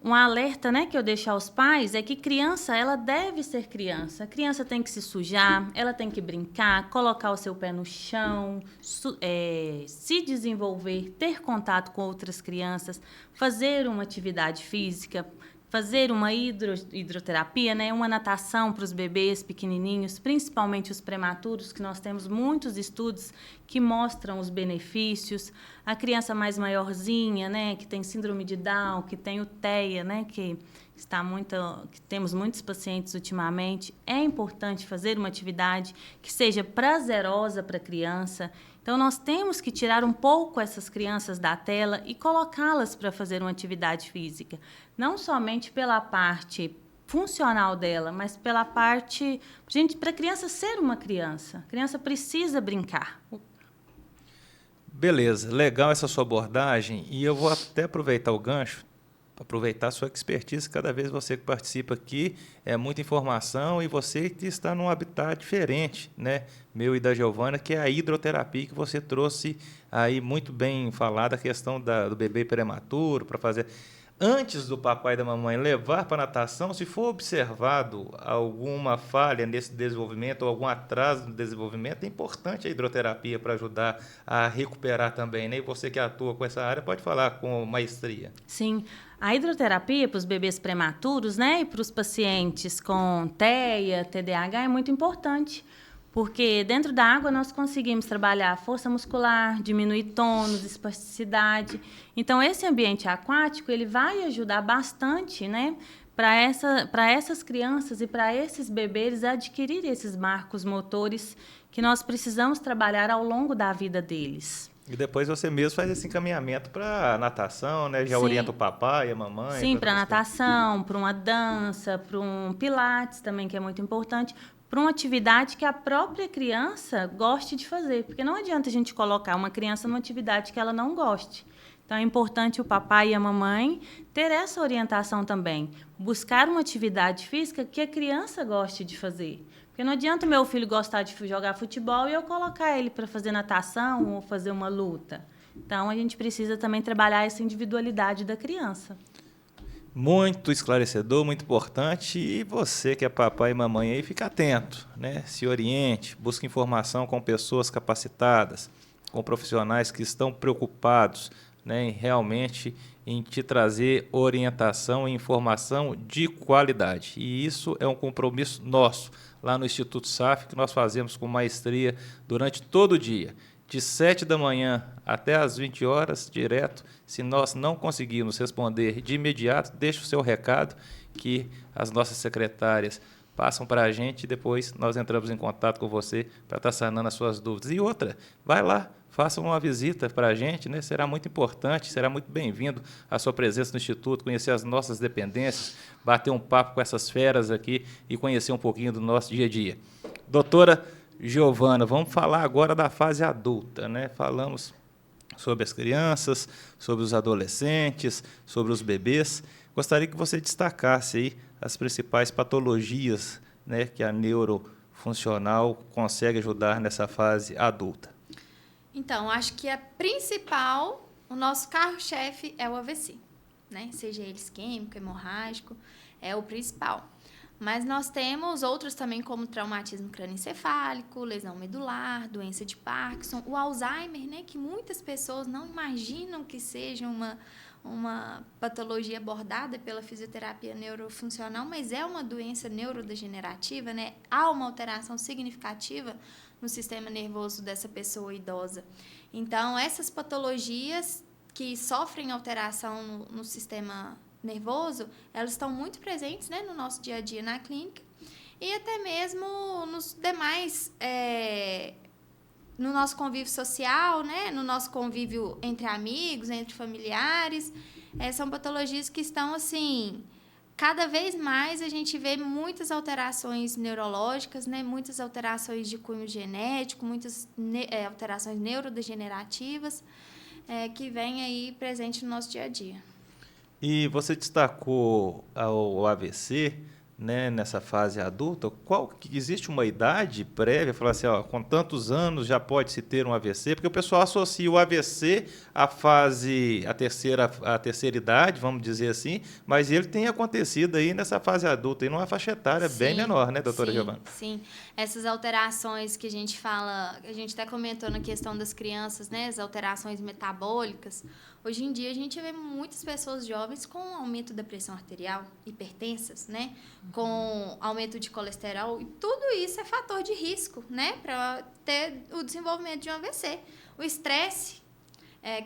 Um alerta, né, que eu deixo aos pais é que criança, ela deve ser criança. A criança tem que se sujar, ela tem que brincar, colocar o seu pé no chão, se desenvolver, ter contato com outras crianças, fazer uma atividade física, fazer uma hidroterapia, né, uma natação para os bebês pequenininhos, principalmente os prematuros, que nós temos muitos estudos que mostram os benefícios. A criança mais maiorzinha, né, que tem síndrome de Down, que tem o TEA, né, que temos muitos pacientes ultimamente, é importante fazer uma atividade que seja prazerosa para a criança. Então, nós temos que tirar um pouco essas crianças da tela e colocá-las para fazer uma atividade física. Não somente pela parte funcional dela, mas pela parte... para a criança ser uma criança. A criança precisa brincar. Beleza, legal essa sua abordagem, e eu vou até aproveitar o gancho, aproveitar a sua expertise. Cada vez você que participa aqui é muita informação, e você que está num habitat diferente, né? Meu e da Giovana, que é a hidroterapia, que você trouxe aí muito bem falada, a questão do bebê prematuro, para fazer... Antes do papai e da mamãe levar para a natação, se for observado alguma falha nesse desenvolvimento ou algum atraso no desenvolvimento, é importante a hidroterapia para ajudar a recuperar também, né? E você que atua com essa área pode falar com maestria. Sim, a hidroterapia para os bebês prematuros, né, e para os pacientes com TEA, TDAH é muito importante, porque dentro da água nós conseguimos trabalhar a força muscular, diminuir tônus, espasticidade. Então, esse ambiente aquático ele vai ajudar bastante, né, para essas crianças e para esses bebês adquirirem esses marcos motores que nós precisamos trabalhar ao longo da vida deles. E depois você mesmo faz esse encaminhamento para a natação, né? Já Sim. Orienta o papai, a mamãe. Sim, para natação, para uma dança, para um pilates também, que é muito importante, para uma atividade que a própria criança goste de fazer, porque não adianta a gente colocar uma criança numa atividade que ela não goste. Então, é importante o papai e a mamãe ter essa orientação também, buscar uma atividade física que a criança goste de fazer. Porque não adianta o meu filho gostar de jogar futebol e eu colocar ele para fazer natação ou fazer uma luta. Então, a gente precisa também trabalhar essa individualidade da criança. Muito esclarecedor, muito importante. E você que é papai e mamãe aí, fica atento, né? Se oriente, busque informação com pessoas capacitadas, com profissionais que estão preocupados, né, realmente em te trazer orientação e informação de qualidade. E isso é um compromisso nosso, lá no Instituto SAF, que nós fazemos com maestria durante todo o dia, de 7 da manhã até as 20 horas, direto. Se nós não conseguirmos responder de imediato, deixe o seu recado, que as nossas secretárias passam para a gente e depois nós entramos em contato com você para estar sanando as suas dúvidas. E outra, vai lá, faça uma visita para a gente, né? Será muito importante, será muito bem-vindo a sua presença no Instituto, conhecer as nossas dependências, bater um papo com essas feras aqui e conhecer um pouquinho do nosso dia a dia. Doutora Giovana, vamos falar agora da fase adulta, né? Falamos sobre as crianças, sobre os adolescentes, sobre os bebês. Gostaria que você destacasse aí as principais patologias, né, que a neurofuncional consegue ajudar nessa fase adulta. Então, acho que a principal, o nosso carro-chefe é o AVC, né? Seja ele isquêmico, hemorrágico, é o principal. Mas nós temos outros também, como traumatismo crânioencefálico, lesão medular, doença de Parkinson, o Alzheimer, né? Que muitas pessoas não imaginam que seja uma patologia abordada pela fisioterapia neurofuncional, mas é uma doença neurodegenerativa, né? Há uma alteração significativa no sistema nervoso dessa pessoa idosa. Então, essas patologias que sofrem alteração no sistema nervoso, elas estão muito presentes, né, no nosso dia a dia na clínica e até mesmo nos demais, no nosso convívio social, né, no nosso convívio entre amigos, entre familiares. São patologias que estão, assim, cada vez mais a gente vê muitas alterações neurológicas, né, muitas alterações de cunho genético, muitas alterações neurodegenerativas que vêm aí presente no nosso dia a dia. E você destacou o AVC, né, nessa fase adulta. Existe uma idade prévia, falar assim, ó, com tantos anos já pode-se ter um AVC? Porque o pessoal associa o AVC à a terceira idade, vamos dizer assim, mas ele tem acontecido aí nessa fase adulta, e numa faixa etária bem menor, né, doutora Giovana? Sim, essas alterações que a gente fala, a gente até comentou na questão das crianças, né, as alterações metabólicas. Hoje em dia a gente vê muitas pessoas jovens com aumento da pressão arterial, hipertensas, né, com aumento de colesterol, e tudo isso é fator de risco, né, para ter o desenvolvimento de um AVC. O estresse,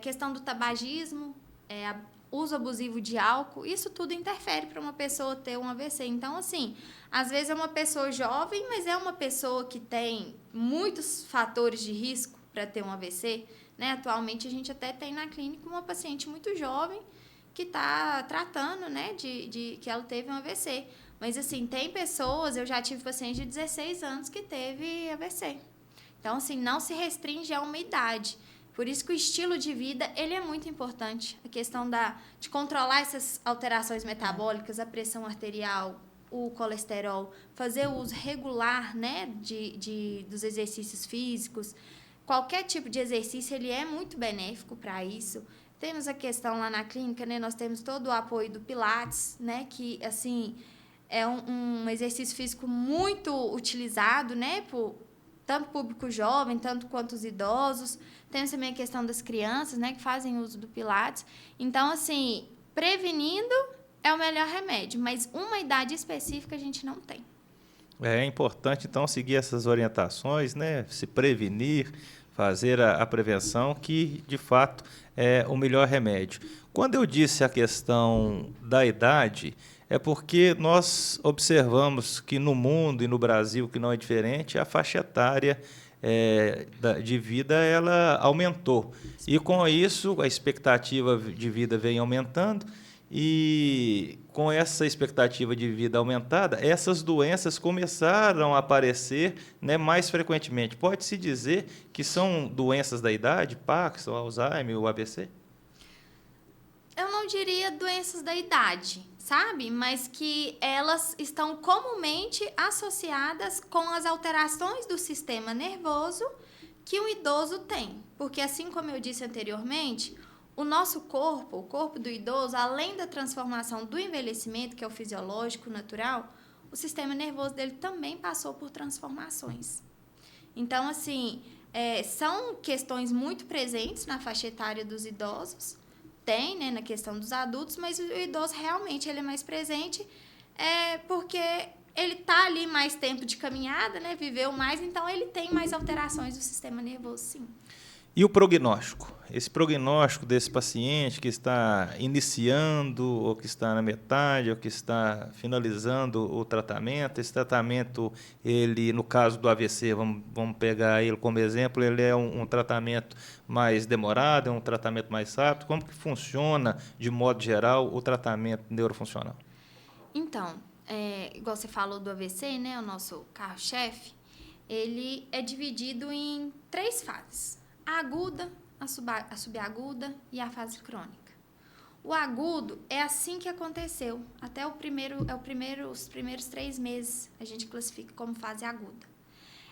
questão do tabagismo, uso abusivo de álcool, isso tudo interfere para uma pessoa ter um AVC. Então, assim, às vezes é uma pessoa jovem, mas é uma pessoa que tem muitos fatores de risco para ter um AVC, né? Atualmente, a gente até tem na clínica uma paciente muito jovem que está tratando, né, de que ela teve um AVC. Mas, assim, tem pessoas, eu já tive paciente de 16 anos que teve AVC. Então, assim, não se restringe a uma idade. Por isso que o estilo de vida, ele é muito importante. A questão de controlar essas alterações metabólicas, a pressão arterial, o colesterol, fazer o uso regular, né, dos exercícios físicos. Qualquer tipo de exercício, ele é muito benéfico para isso. Temos a questão lá na clínica, né, nós temos todo o apoio do Pilates, né, que, assim, é um exercício físico muito utilizado, né, por tanto público jovem, tanto quanto os idosos. Temos também a questão das crianças, né, que fazem uso do Pilates. Então, assim, prevenindo é o melhor remédio, mas uma idade específica a gente não tem. É importante, então, seguir essas orientações, né, se prevenir, fazer a prevenção, que, de fato, é o melhor remédio. Quando eu disse a questão da idade, é porque nós observamos que no mundo e no Brasil, que não é diferente, a faixa etária de vida ela aumentou. E, com isso, a expectativa de vida vem aumentando, e, com essa expectativa de vida aumentada, essas doenças começaram a aparecer, né, mais frequentemente. Pode-se dizer que são doenças da idade, Parkinson, Alzheimer, o AVC? Eu não diria doenças da idade, sabe? Mas que elas estão comumente associadas com as alterações do sistema nervoso que o idoso tem. Porque, assim como eu disse anteriormente, o nosso corpo, o corpo do idoso, além da transformação do envelhecimento, que é o fisiológico, natural, o sistema nervoso dele também passou por transformações. Então, assim, são questões muito presentes na faixa etária dos idosos, tem, né, na questão dos adultos, mas o idoso realmente ele é mais presente, porque ele está ali mais tempo de caminhada, né, viveu mais, então ele tem mais alterações do sistema nervoso, sim. E o prognóstico? Esse prognóstico desse paciente que está iniciando, ou que está na metade, ou que está finalizando o tratamento, esse tratamento, ele, no caso do AVC, vamos pegar ele como exemplo, ele é um tratamento mais demorado, é um tratamento mais rápido? Como que funciona, de modo geral, o tratamento neurofuncional? Então, igual você falou do AVC, né, o nosso carro-chefe, ele é dividido em 3 fases. A aguda, a subaguda e a fase crônica. O agudo é assim que aconteceu. Até os primeiros 3 meses a gente classifica como fase aguda.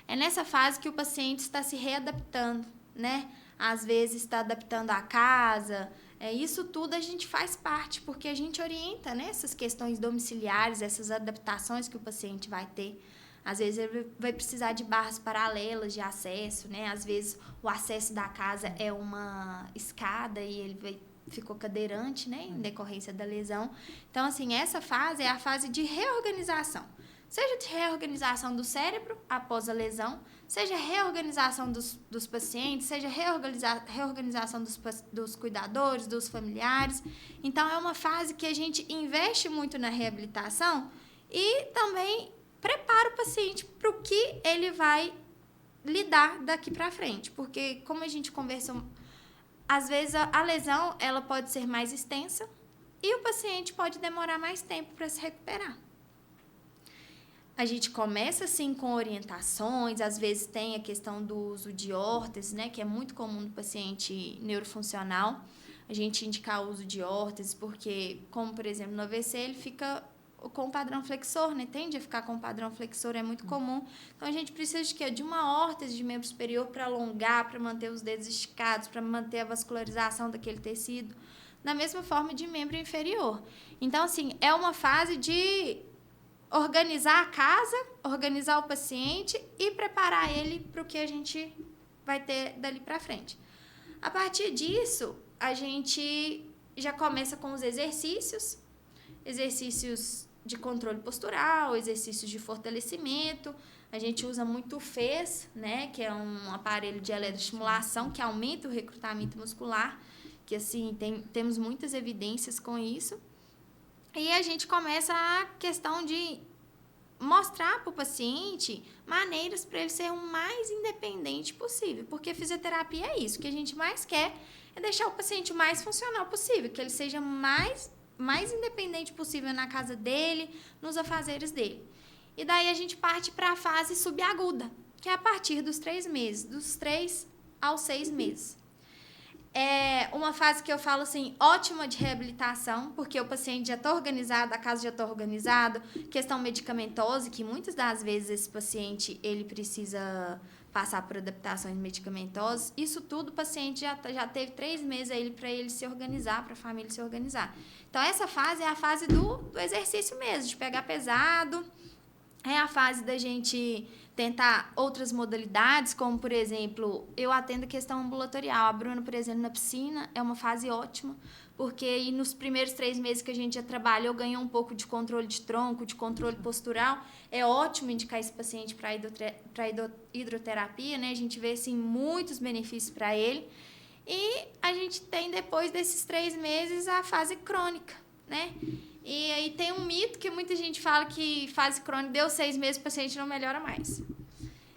É nessa fase que o paciente está se readaptando, né? Às vezes está adaptando a casa. Isso tudo a gente faz parte, porque a gente orienta, né, essas questões domiciliares, essas adaptações que o paciente vai ter. Às vezes ele vai precisar de barras paralelas de acesso, né? Às vezes o acesso da casa é uma escada e ele ficou cadeirante, né? Em decorrência da lesão. Então, assim, essa fase é a fase de reorganização. Seja de reorganização do cérebro após a lesão, seja reorganização dos pacientes, seja reorganização dos cuidadores, dos familiares. Então, é uma fase que a gente investe muito na reabilitação e também prepara o paciente para o que ele vai lidar daqui para frente. Porque, como a gente conversou, às vezes a lesão ela pode ser mais extensa e o paciente pode demorar mais tempo para se recuperar. A gente começa, assim, com orientações, às vezes tem a questão do uso de órtese, né, que é muito comum no paciente neurofuncional. A gente indicar o uso de órtese porque, como, por exemplo, no AVC, ele fica com o padrão flexor, né? Tende a ficar com o padrão flexor, é muito comum. Então, a gente precisa de quê? De uma órtese de membro superior para alongar, para manter os dedos esticados, para manter a vascularização daquele tecido, da mesma forma de membro inferior. Então, assim, é uma fase de organizar a casa, organizar o paciente e preparar ele para o que a gente vai ter dali para frente. A partir disso, a gente já começa com os exercícios de controle postural, exercícios de fortalecimento. A gente usa muito o FES, né, que é um aparelho de eletroestimulação que aumenta o recrutamento muscular, que assim temos muitas evidências com isso. E a gente começa a questão de mostrar para o paciente maneiras para ele ser o mais independente possível, porque fisioterapia é isso, o que a gente mais quer é deixar o paciente o mais funcional possível, que ele seja mais independente possível na casa dele, nos afazeres dele. E daí a gente parte para a fase subaguda, que é a partir dos 3 meses, dos 3 aos 6 meses. É uma fase que eu falo assim, ótima de reabilitação, porque o paciente já está organizado, a casa já está organizada, questão medicamentosa, que muitas das vezes esse paciente ele precisa passar por adaptações medicamentosas. Isso tudo o paciente já teve 3 meses aí para ele se organizar, para a família se organizar. Então, essa fase é a fase do exercício mesmo, de pegar pesado. É a fase da gente tentar outras modalidades, como, por exemplo, eu atendo a questão ambulatorial. A Bruna, por exemplo, na piscina, é uma fase ótima, porque aí nos primeiros 3 meses que a gente já trabalhou, ganhou um pouco de controle de tronco, de controle postural. É ótimo indicar esse paciente para hidroterapia, né? A gente vê, assim, muitos benefícios para ele. E a gente tem, depois desses 3 meses, a fase crônica, né? E aí tem um mito que muita gente fala que fase crônica deu 6 meses, o paciente não melhora mais.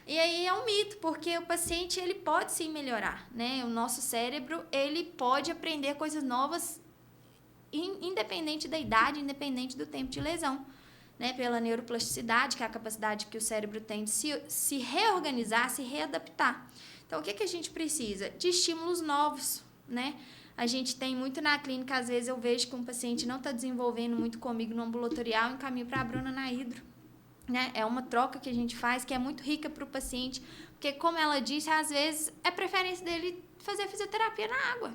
E aí é um mito, porque o paciente ele pode sim melhorar, né? O nosso cérebro ele pode aprender coisas novas, independente da idade, independente do tempo de lesão, né? Pela neuroplasticidade, que é a capacidade que o cérebro tem de se reorganizar, se readaptar. Então, o que a gente precisa? De estímulos novos, né? A gente tem muito na clínica, às vezes eu vejo que um paciente não está desenvolvendo muito comigo no ambulatorial, encaminho para a Bruna na hidro, né? É uma troca que a gente faz que é muito rica para o paciente, porque, como ela disse, às vezes é preferência dele fazer fisioterapia na água.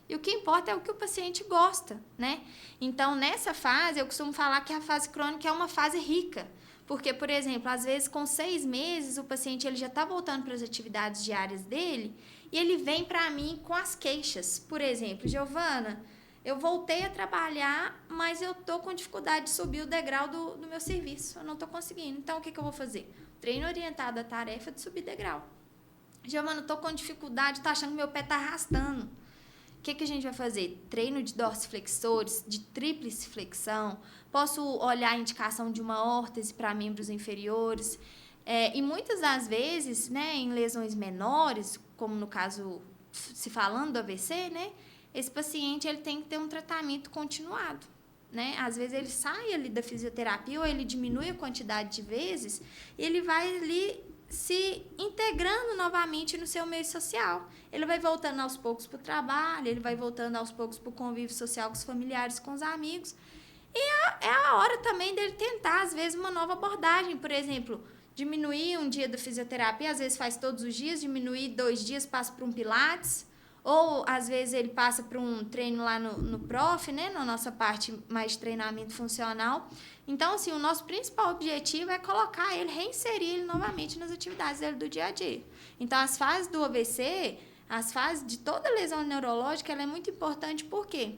E o que importa é o que o paciente gosta, né? Então, nessa fase, eu costumo falar que a fase crônica é uma fase rica, Porque, por exemplo, às vezes com 6 meses o paciente ele já está voltando para as atividades diárias dele e ele vem para mim com as queixas. Por exemplo, Giovana, eu voltei a trabalhar, mas eu estou com dificuldade de subir o degrau do meu serviço. Eu não estou conseguindo. Então, o que eu vou fazer? Treino orientado à tarefa de subir degrau. Giovana, eu estou com dificuldade, estou achando que meu pé está arrastando. O que a gente vai fazer? Treino de dorsiflexores, de tríplice flexão. Posso olhar a indicação de uma órtese para membros inferiores. E muitas das vezes, né, em lesões menores, como no caso, se falando do AVC, né, esse paciente ele tem que ter um tratamento continuado. Né? Às vezes ele sai ali da fisioterapia ou ele diminui a quantidade de vezes e ele vai ali se integrando novamente no seu meio social. Ele vai voltando aos poucos para o trabalho, ele vai voltando aos poucos para o convívio social com os familiares, com os amigos. E é a hora também dele tentar, às vezes, uma nova abordagem. Por exemplo, diminuir um dia da fisioterapia, às vezes faz todos os dias, diminuir 2 dias, passa para um pilates. Ou, às vezes, ele passa para um treino lá no prof, né? Na nossa parte mais de treinamento funcional. Então, assim, o nosso principal objetivo é colocar ele, reinserir ele novamente nas atividades dele do dia a dia. Então, as fases do AVC, as fases de toda lesão neurológica, ela é muito importante porque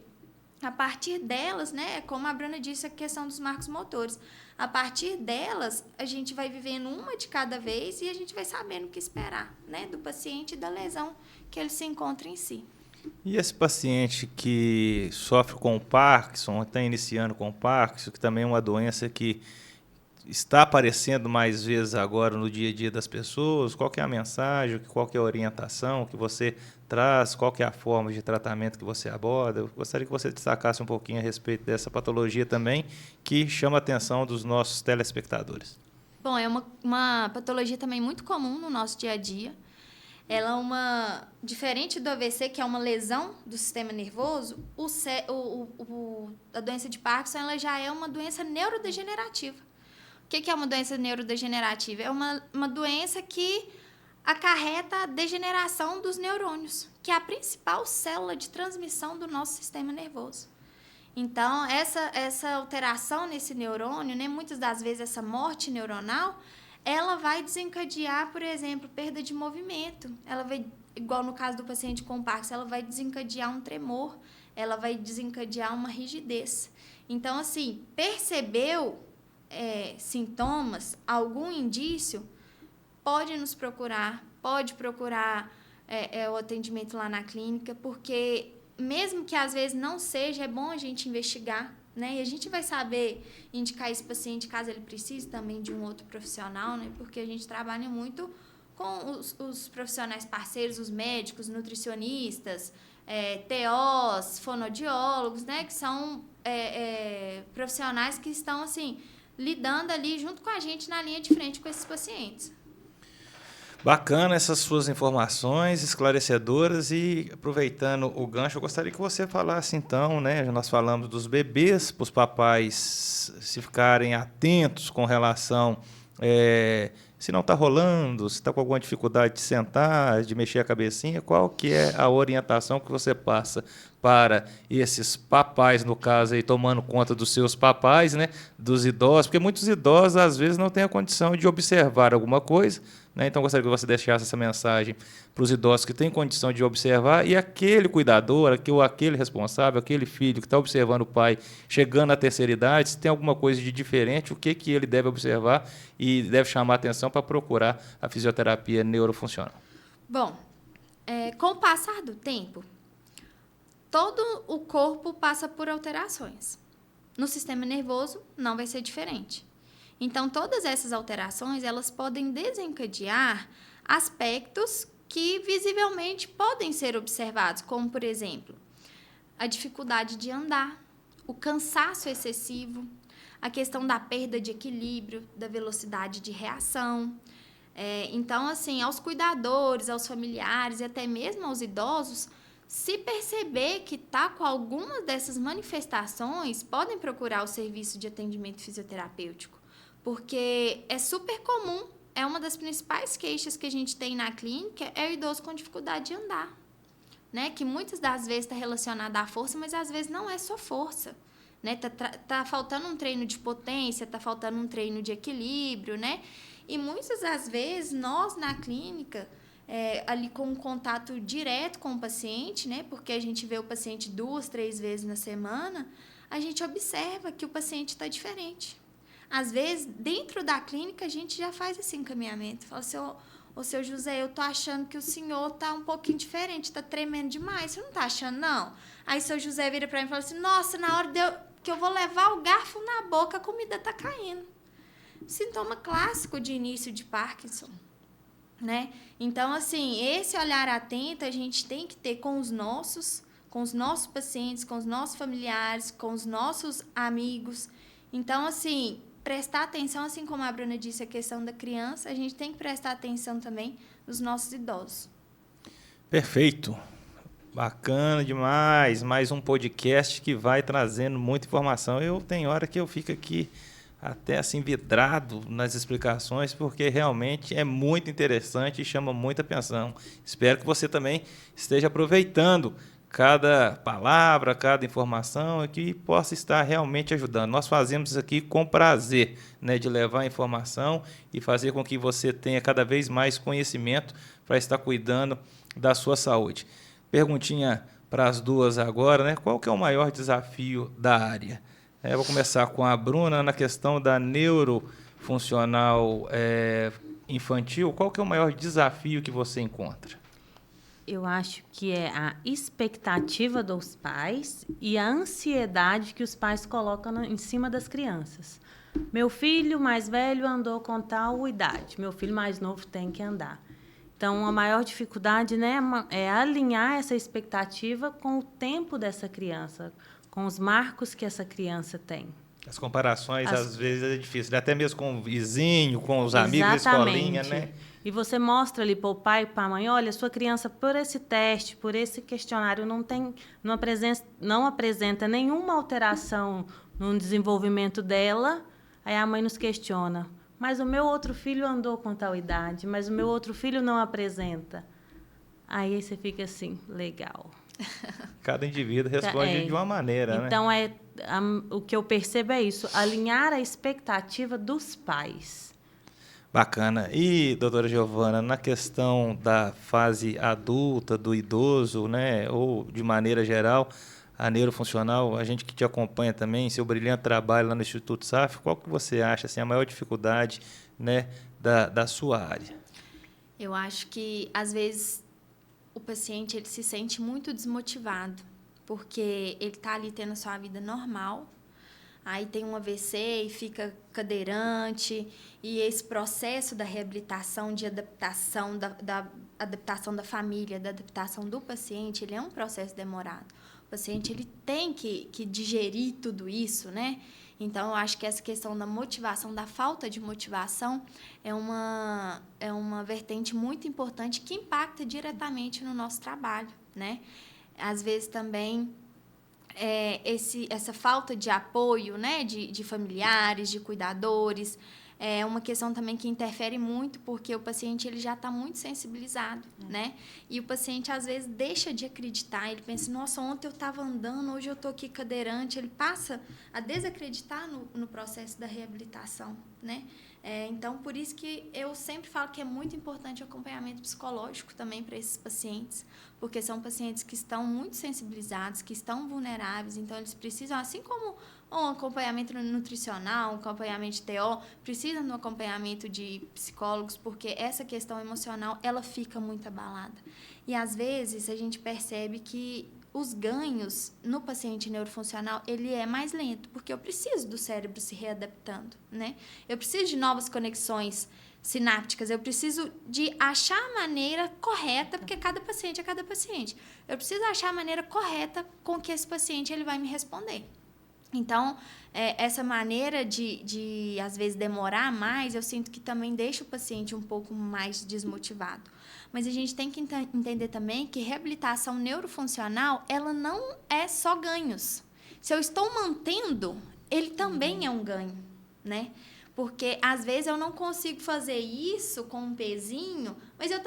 a partir delas, né? Como a Bruna disse, a questão dos marcos motores. A partir delas, a gente vai vivendo uma de cada vez e a gente vai sabendo o que esperar, né? Do paciente e da lesão que ele se encontra em si. E esse paciente que sofre com o Parkinson, está iniciando com o Parkinson, que também é uma doença que está aparecendo mais vezes agora no dia a dia das pessoas, qual que é a mensagem, qual que é a orientação que você traz, qual que é a forma de tratamento que você aborda? Eu gostaria que você destacasse um pouquinho a respeito dessa patologia também, que chama a atenção dos nossos telespectadores. Bom, é uma patologia também muito comum no nosso dia a dia. Ela é uma... Diferente do AVC, que é uma lesão do sistema nervoso, a doença de Parkinson ela já é uma doença neurodegenerativa. O que é uma doença neurodegenerativa? É uma doença que acarreta a degeneração dos neurônios, que é a principal célula de transmissão do nosso sistema nervoso. Então, essa alteração nesse neurônio, né, muitas das vezes essa morte neuronal, ela vai desencadear, por exemplo, perda de movimento. Ela vai, igual no caso do paciente com Parkinson, ela vai desencadear um tremor, ela vai desencadear uma rigidez. Então, assim, percebeu sintomas, algum indício, pode nos procurar, pode procurar o atendimento lá na clínica, porque mesmo que às vezes não seja, é bom a gente investigar, né? E a gente vai saber indicar esse paciente caso ele precise também de um outro profissional, né? Porque a gente trabalha muito com os profissionais parceiros, os médicos, nutricionistas, TOs, fonoaudiólogos, né? Que são profissionais que estão, assim, lidando ali junto com a gente na linha de frente com esses pacientes. Bacana essas suas informações esclarecedoras e aproveitando o gancho, eu gostaria que você falasse então, né, nós falamos dos bebês, para os papais se ficarem atentos com relação se não está rolando, se está com alguma dificuldade de sentar, de mexer a cabecinha, qual que é a orientação que você passa para esses papais, no caso, aí, tomando conta dos seus papais, né, dos idosos, porque muitos idosos, às vezes, não têm a condição de observar alguma coisa, né? Então, gostaria que você deixasse essa mensagem para os idosos que têm condição de observar e aquele cuidador, aquele responsável, aquele filho que está observando o pai chegando à terceira idade, se tem alguma coisa de diferente, o que ele deve observar e deve chamar a atenção para procurar a fisioterapia neurofuncional. Bom, com o passar do tempo, todo o corpo passa por alterações. No sistema nervoso, não vai ser diferente. Então, todas essas alterações, elas podem desencadear aspectos que visivelmente podem ser observados, como, por exemplo, a dificuldade de andar, o cansaço excessivo, a questão da perda de equilíbrio, da velocidade de reação. Então, assim, aos cuidadores, aos familiares e até mesmo aos idosos, se perceber que está com alguma dessas manifestações, podem procurar o serviço de atendimento fisioterapêutico, porque é super comum, é uma das principais queixas que a gente tem na clínica, é o idoso com dificuldade de andar, né? Que muitas das vezes está relacionada à força, mas às vezes não é só força, né? Tá faltando um treino de potência, tá faltando um treino de equilíbrio, né? E muitas das vezes, nós na clínica, ali com um contato direto com o paciente, né? Porque a gente vê o paciente 2, 3 vezes na semana, a gente observa que o paciente está diferente. Às vezes, dentro da clínica, a gente já faz esse encaminhamento. Fala assim, ô, seu José, eu tô achando que o senhor tá um pouquinho diferente, tá tremendo demais. Você não tá achando, não? Aí, seu José vira para mim e fala assim, nossa, na hora que eu vou levar o garfo na boca, a comida tá caindo. Sintoma clássico de início de Parkinson, né? Então, assim, esse olhar atento a gente tem que ter com os nossos pacientes, com os nossos familiares, com os nossos amigos. Então, assim, prestar atenção, assim como a Bruna disse, a questão da criança, a gente tem que prestar atenção também nos nossos idosos. Perfeito. Bacana demais. Mais um podcast que vai trazendo muita informação. Tem hora que eu fico aqui até assim vidrado nas explicações, porque realmente é muito interessante e chama muita atenção. Espero que você também esteja aproveitando cada palavra, cada informação, e que possa estar realmente ajudando. Nós fazemos isso aqui com prazer, né, de levar a informação e fazer com que você tenha cada vez mais conhecimento para estar cuidando da sua saúde. Perguntinha para as duas agora, né? Qual que é o maior desafio da área? Eu vou começar com a Bruna na questão da neurofuncional infantil. Qual que é o maior desafio que você encontra? Eu acho que é a expectativa dos pais e a ansiedade que os pais colocam em cima das crianças. Meu filho mais velho andou com tal idade, meu filho mais novo tem que andar. Então, a maior dificuldade, né, é alinhar essa expectativa com o tempo dessa criança, com os marcos que essa criança tem. As comparações, às vezes, é difícil, até mesmo com o vizinho, com os amigos da escolinha, né? E você mostra ali para o pai e para a mãe, olha, sua criança, por esse teste, por esse questionário, não apresenta nenhuma alteração no desenvolvimento dela. Aí a mãe nos questiona, mas o meu outro filho andou com tal idade, mas o meu outro filho não apresenta. Aí você fica assim, legal. Cada indivíduo responde de uma maneira, então, né? O que eu percebo é isso, alinhar a expectativa dos pais. Bacana. E, doutora Giovana, na questão da fase adulta, do idoso, né, ou de maneira geral, a neurofuncional, a gente que te acompanha também, seu brilhante trabalho lá no Instituto SAF, qual que você acha assim, a maior dificuldade, né, da sua área? Eu acho que, às vezes, o paciente ele se sente muito desmotivado, porque ele está ali tendo a sua vida normal, aí tem um AVC e fica cadeirante, e esse processo da reabilitação, de adaptação, da adaptação da família, da adaptação do paciente, ele é um processo demorado. O paciente ele tem que digerir tudo isso, né? Então, eu acho que essa questão da motivação, da falta de motivação, é uma vertente muito importante que impacta diretamente no nosso trabalho, né? Às vezes também essa falta de apoio, né, de familiares, de cuidadores, é uma questão também que interfere muito, porque o paciente ele já está muito sensibilizado, né? E o paciente, às vezes, deixa de acreditar. Ele pensa, nossa, ontem eu estava andando, hoje eu estou aqui cadeirante. Ele passa a desacreditar no processo da reabilitação, né? Então, por isso que eu sempre falo que é muito importante o acompanhamento psicológico também para esses pacientes, porque são pacientes que estão muito sensibilizados, que estão vulneráveis, então eles precisam, assim como um acompanhamento nutricional, um acompanhamento de TO, precisam do acompanhamento de psicólogos, porque essa questão emocional, ela fica muito abalada. E, às vezes, a gente percebe que os ganhos no paciente neurofuncional, ele é mais lento, porque eu preciso do cérebro se readaptando, né? Eu preciso de novas conexões sinápticas, eu preciso de achar a maneira correta, porque cada paciente é cada paciente. Eu preciso achar a maneira correta com que esse paciente ele vai me responder. Então, essa maneira de, às vezes, demorar mais, eu sinto que também deixa o paciente um pouco mais desmotivado. Mas a gente tem que entender também que reabilitação neurofuncional, ela não é só ganhos. Se eu estou mantendo, ele também é um ganho, né? Porque, às vezes, eu não consigo fazer isso com um pezinho, mas eu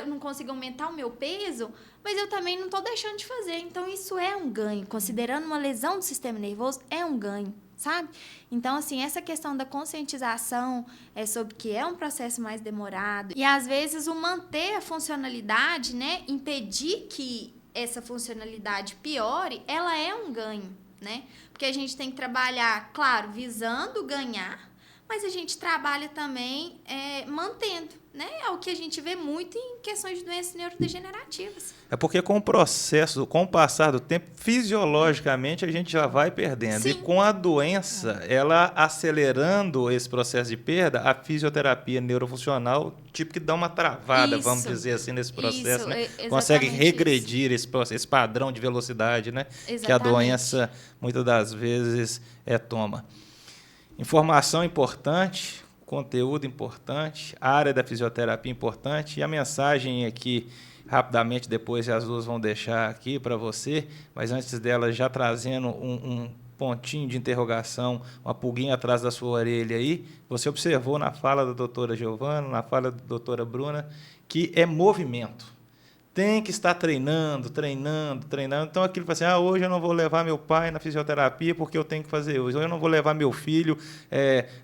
não consigo aumentar o meu peso, mas eu também não estou deixando de fazer. Então, isso é um ganho. Considerando uma lesão do sistema nervoso, é um ganho, sabe? Então, assim, essa questão da conscientização sobre que é um processo mais demorado. E, às vezes, o manter a funcionalidade, né, impedir que essa funcionalidade piore, ela é um ganho, né? Porque a gente tem que trabalhar, claro, visando ganhar, mas a gente trabalha também mantendo, né? É o que a gente vê muito em questões de doenças neurodegenerativas. É porque com o passar do tempo, fisiologicamente a gente já vai perdendo. Sim. E com a doença, ela acelerando esse processo de perda, a fisioterapia neurofuncional, tipo que dá uma travada, Isso. vamos dizer assim, nesse processo, né? Exatamente Consegue isso. regredir esse padrão de velocidade, né? Exatamente. Que a doença, muitas das vezes, toma. Informação importante, conteúdo importante, a área da fisioterapia importante, e a mensagem aqui, rapidamente, depois as duas vão deixar aqui para você, mas antes dela, já trazendo um pontinho de interrogação, uma pulguinha atrás da sua orelha aí, você observou na fala da doutora Giovana, na fala da doutora Bruna, que é movimento. Tem que estar treinando. Então, aquilo fala assim, hoje eu não vou levar meu pai na fisioterapia porque eu tenho que fazer hoje. Hoje eu não vou levar meu filho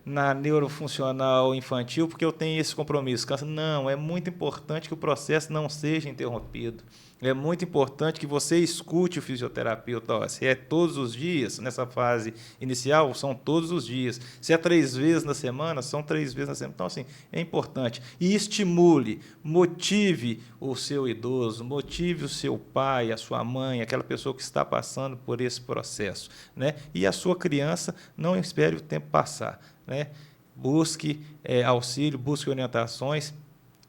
na neurofuncional infantil porque eu tenho esse compromisso. Não, é muito importante que o processo não seja interrompido. É muito importante que você escute o fisioterapeuta. Se é todos os dias, nessa fase inicial, são todos os dias. Se é 3 vezes na semana, são 3 vezes na semana. Então, assim, é importante. E estimule, motive o seu idoso, motive o seu pai, a sua mãe, aquela pessoa que está passando por esse processo, né? E a sua criança, não espere o tempo passar, né? Busque auxílio, busque orientações,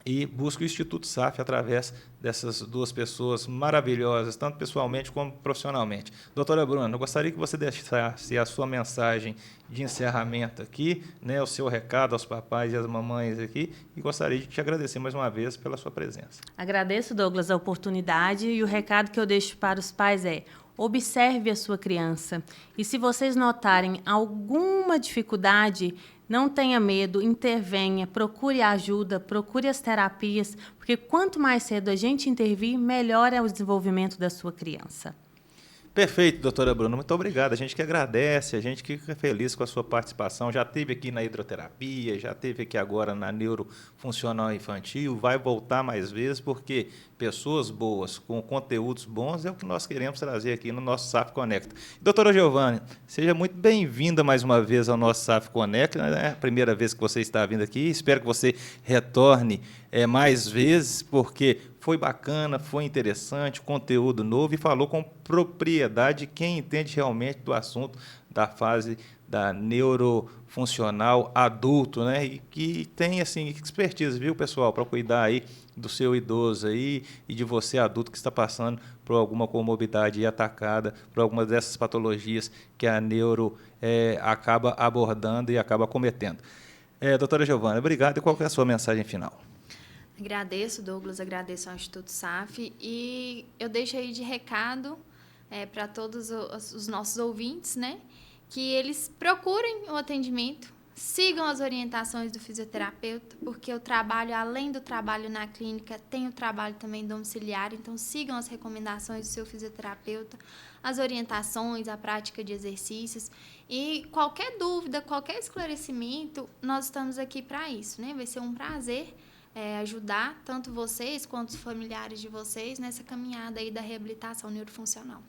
e busque o Instituto SAF através dessas duas pessoas maravilhosas, tanto pessoalmente como profissionalmente. Doutora Bruna, eu gostaria que você deixasse a sua mensagem de encerramento aqui, né, o seu recado aos papais e às mamães aqui, e gostaria de te agradecer mais uma vez pela sua presença. Agradeço, Douglas, a oportunidade, e o recado que eu deixo para os pais é: observe a sua criança, e se vocês notarem alguma dificuldade, não tenha medo, intervenha, procure ajuda, procure as terapias, porque quanto mais cedo a gente intervir, melhor é o desenvolvimento da sua criança. Perfeito, doutora Bruna, muito obrigado. A gente que agradece, a gente que fica feliz com a sua participação. Já esteve aqui na hidroterapia, já esteve aqui agora na neurofuncional infantil, vai voltar mais vezes, porque pessoas boas, com conteúdos bons, é o que nós queremos trazer aqui no nosso SAF Conecta. Doutora Giovana, seja muito bem-vinda mais uma vez ao nosso SAF Conecta, né? É a primeira vez que você está vindo aqui, espero que você retorne mais vezes, porque foi bacana, foi interessante, conteúdo novo, e falou com propriedade quem entende realmente do assunto da fase da neurofuncional adulto, né? E que tem, assim, expertise, viu, pessoal, para cuidar aí do seu idoso aí e de você adulto que está passando por alguma comorbidade atacada, por alguma dessas patologias que a neuro acaba abordando e acaba cometendo. Doutora Giovana, obrigado. E qual é a sua mensagem final? Agradeço, Douglas, agradeço ao Instituto SAF, e eu deixo aí de recado para todos os nossos ouvintes, né, que eles procurem o atendimento, sigam as orientações do fisioterapeuta, porque o trabalho, além do trabalho na clínica, tem o trabalho também domiciliar, então sigam as recomendações do seu fisioterapeuta, as orientações, a prática de exercícios, e qualquer dúvida, qualquer esclarecimento, nós estamos aqui para isso, né, vai ser um prazer ajudar tanto vocês quanto os familiares de vocês nessa caminhada aí da reabilitação neurofuncional.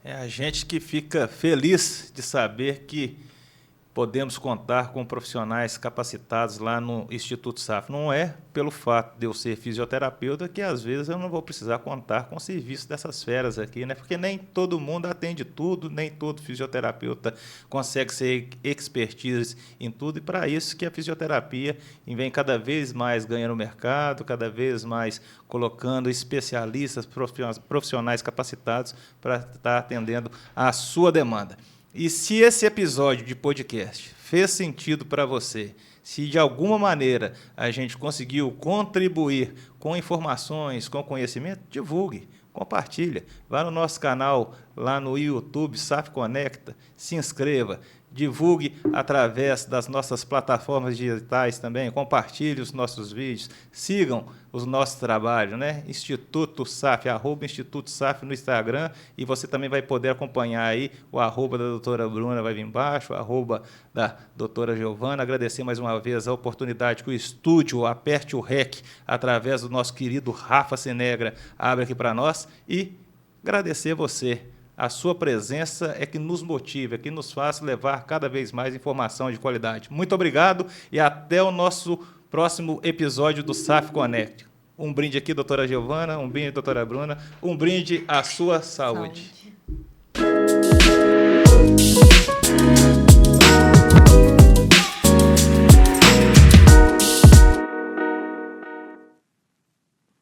A gente que fica feliz de saber que podemos contar com profissionais capacitados lá no Instituto SAF. Não é pelo fato de eu ser fisioterapeuta que, às vezes, eu não vou precisar contar com o serviço dessas feras aqui, né? Porque nem todo mundo atende tudo, nem todo fisioterapeuta consegue ser expertise em tudo, e para isso que a fisioterapia vem cada vez mais ganhando mercado, cada vez mais colocando especialistas, profissionais capacitados para estar atendendo à sua demanda. E se esse episódio de podcast fez sentido para você, se de alguma maneira a gente conseguiu contribuir com informações, com conhecimento, divulgue, compartilha. Vá no nosso canal lá no YouTube, SAF Conecta, se inscreva, divulgue através das nossas plataformas digitais também, compartilhe os nossos vídeos, sigam os nossos trabalhos, né? Instituto SAF, @Instituto SAF no Instagram, e você também vai poder acompanhar aí o @ da doutora Bruna, vai vir embaixo, o @ da doutora Giovana. Agradecer mais uma vez a oportunidade que o estúdio Aperte o REC, através do nosso querido Rafa Senegra, abre aqui para nós, e agradecer você. A sua presença é que nos motiva, é que nos faz levar cada vez mais informação de qualidade. Muito obrigado e até o nosso próximo episódio do SAF Connect. Um brinde aqui, doutora Giovana, um brinde, doutora Bruna, um brinde à sua saúde.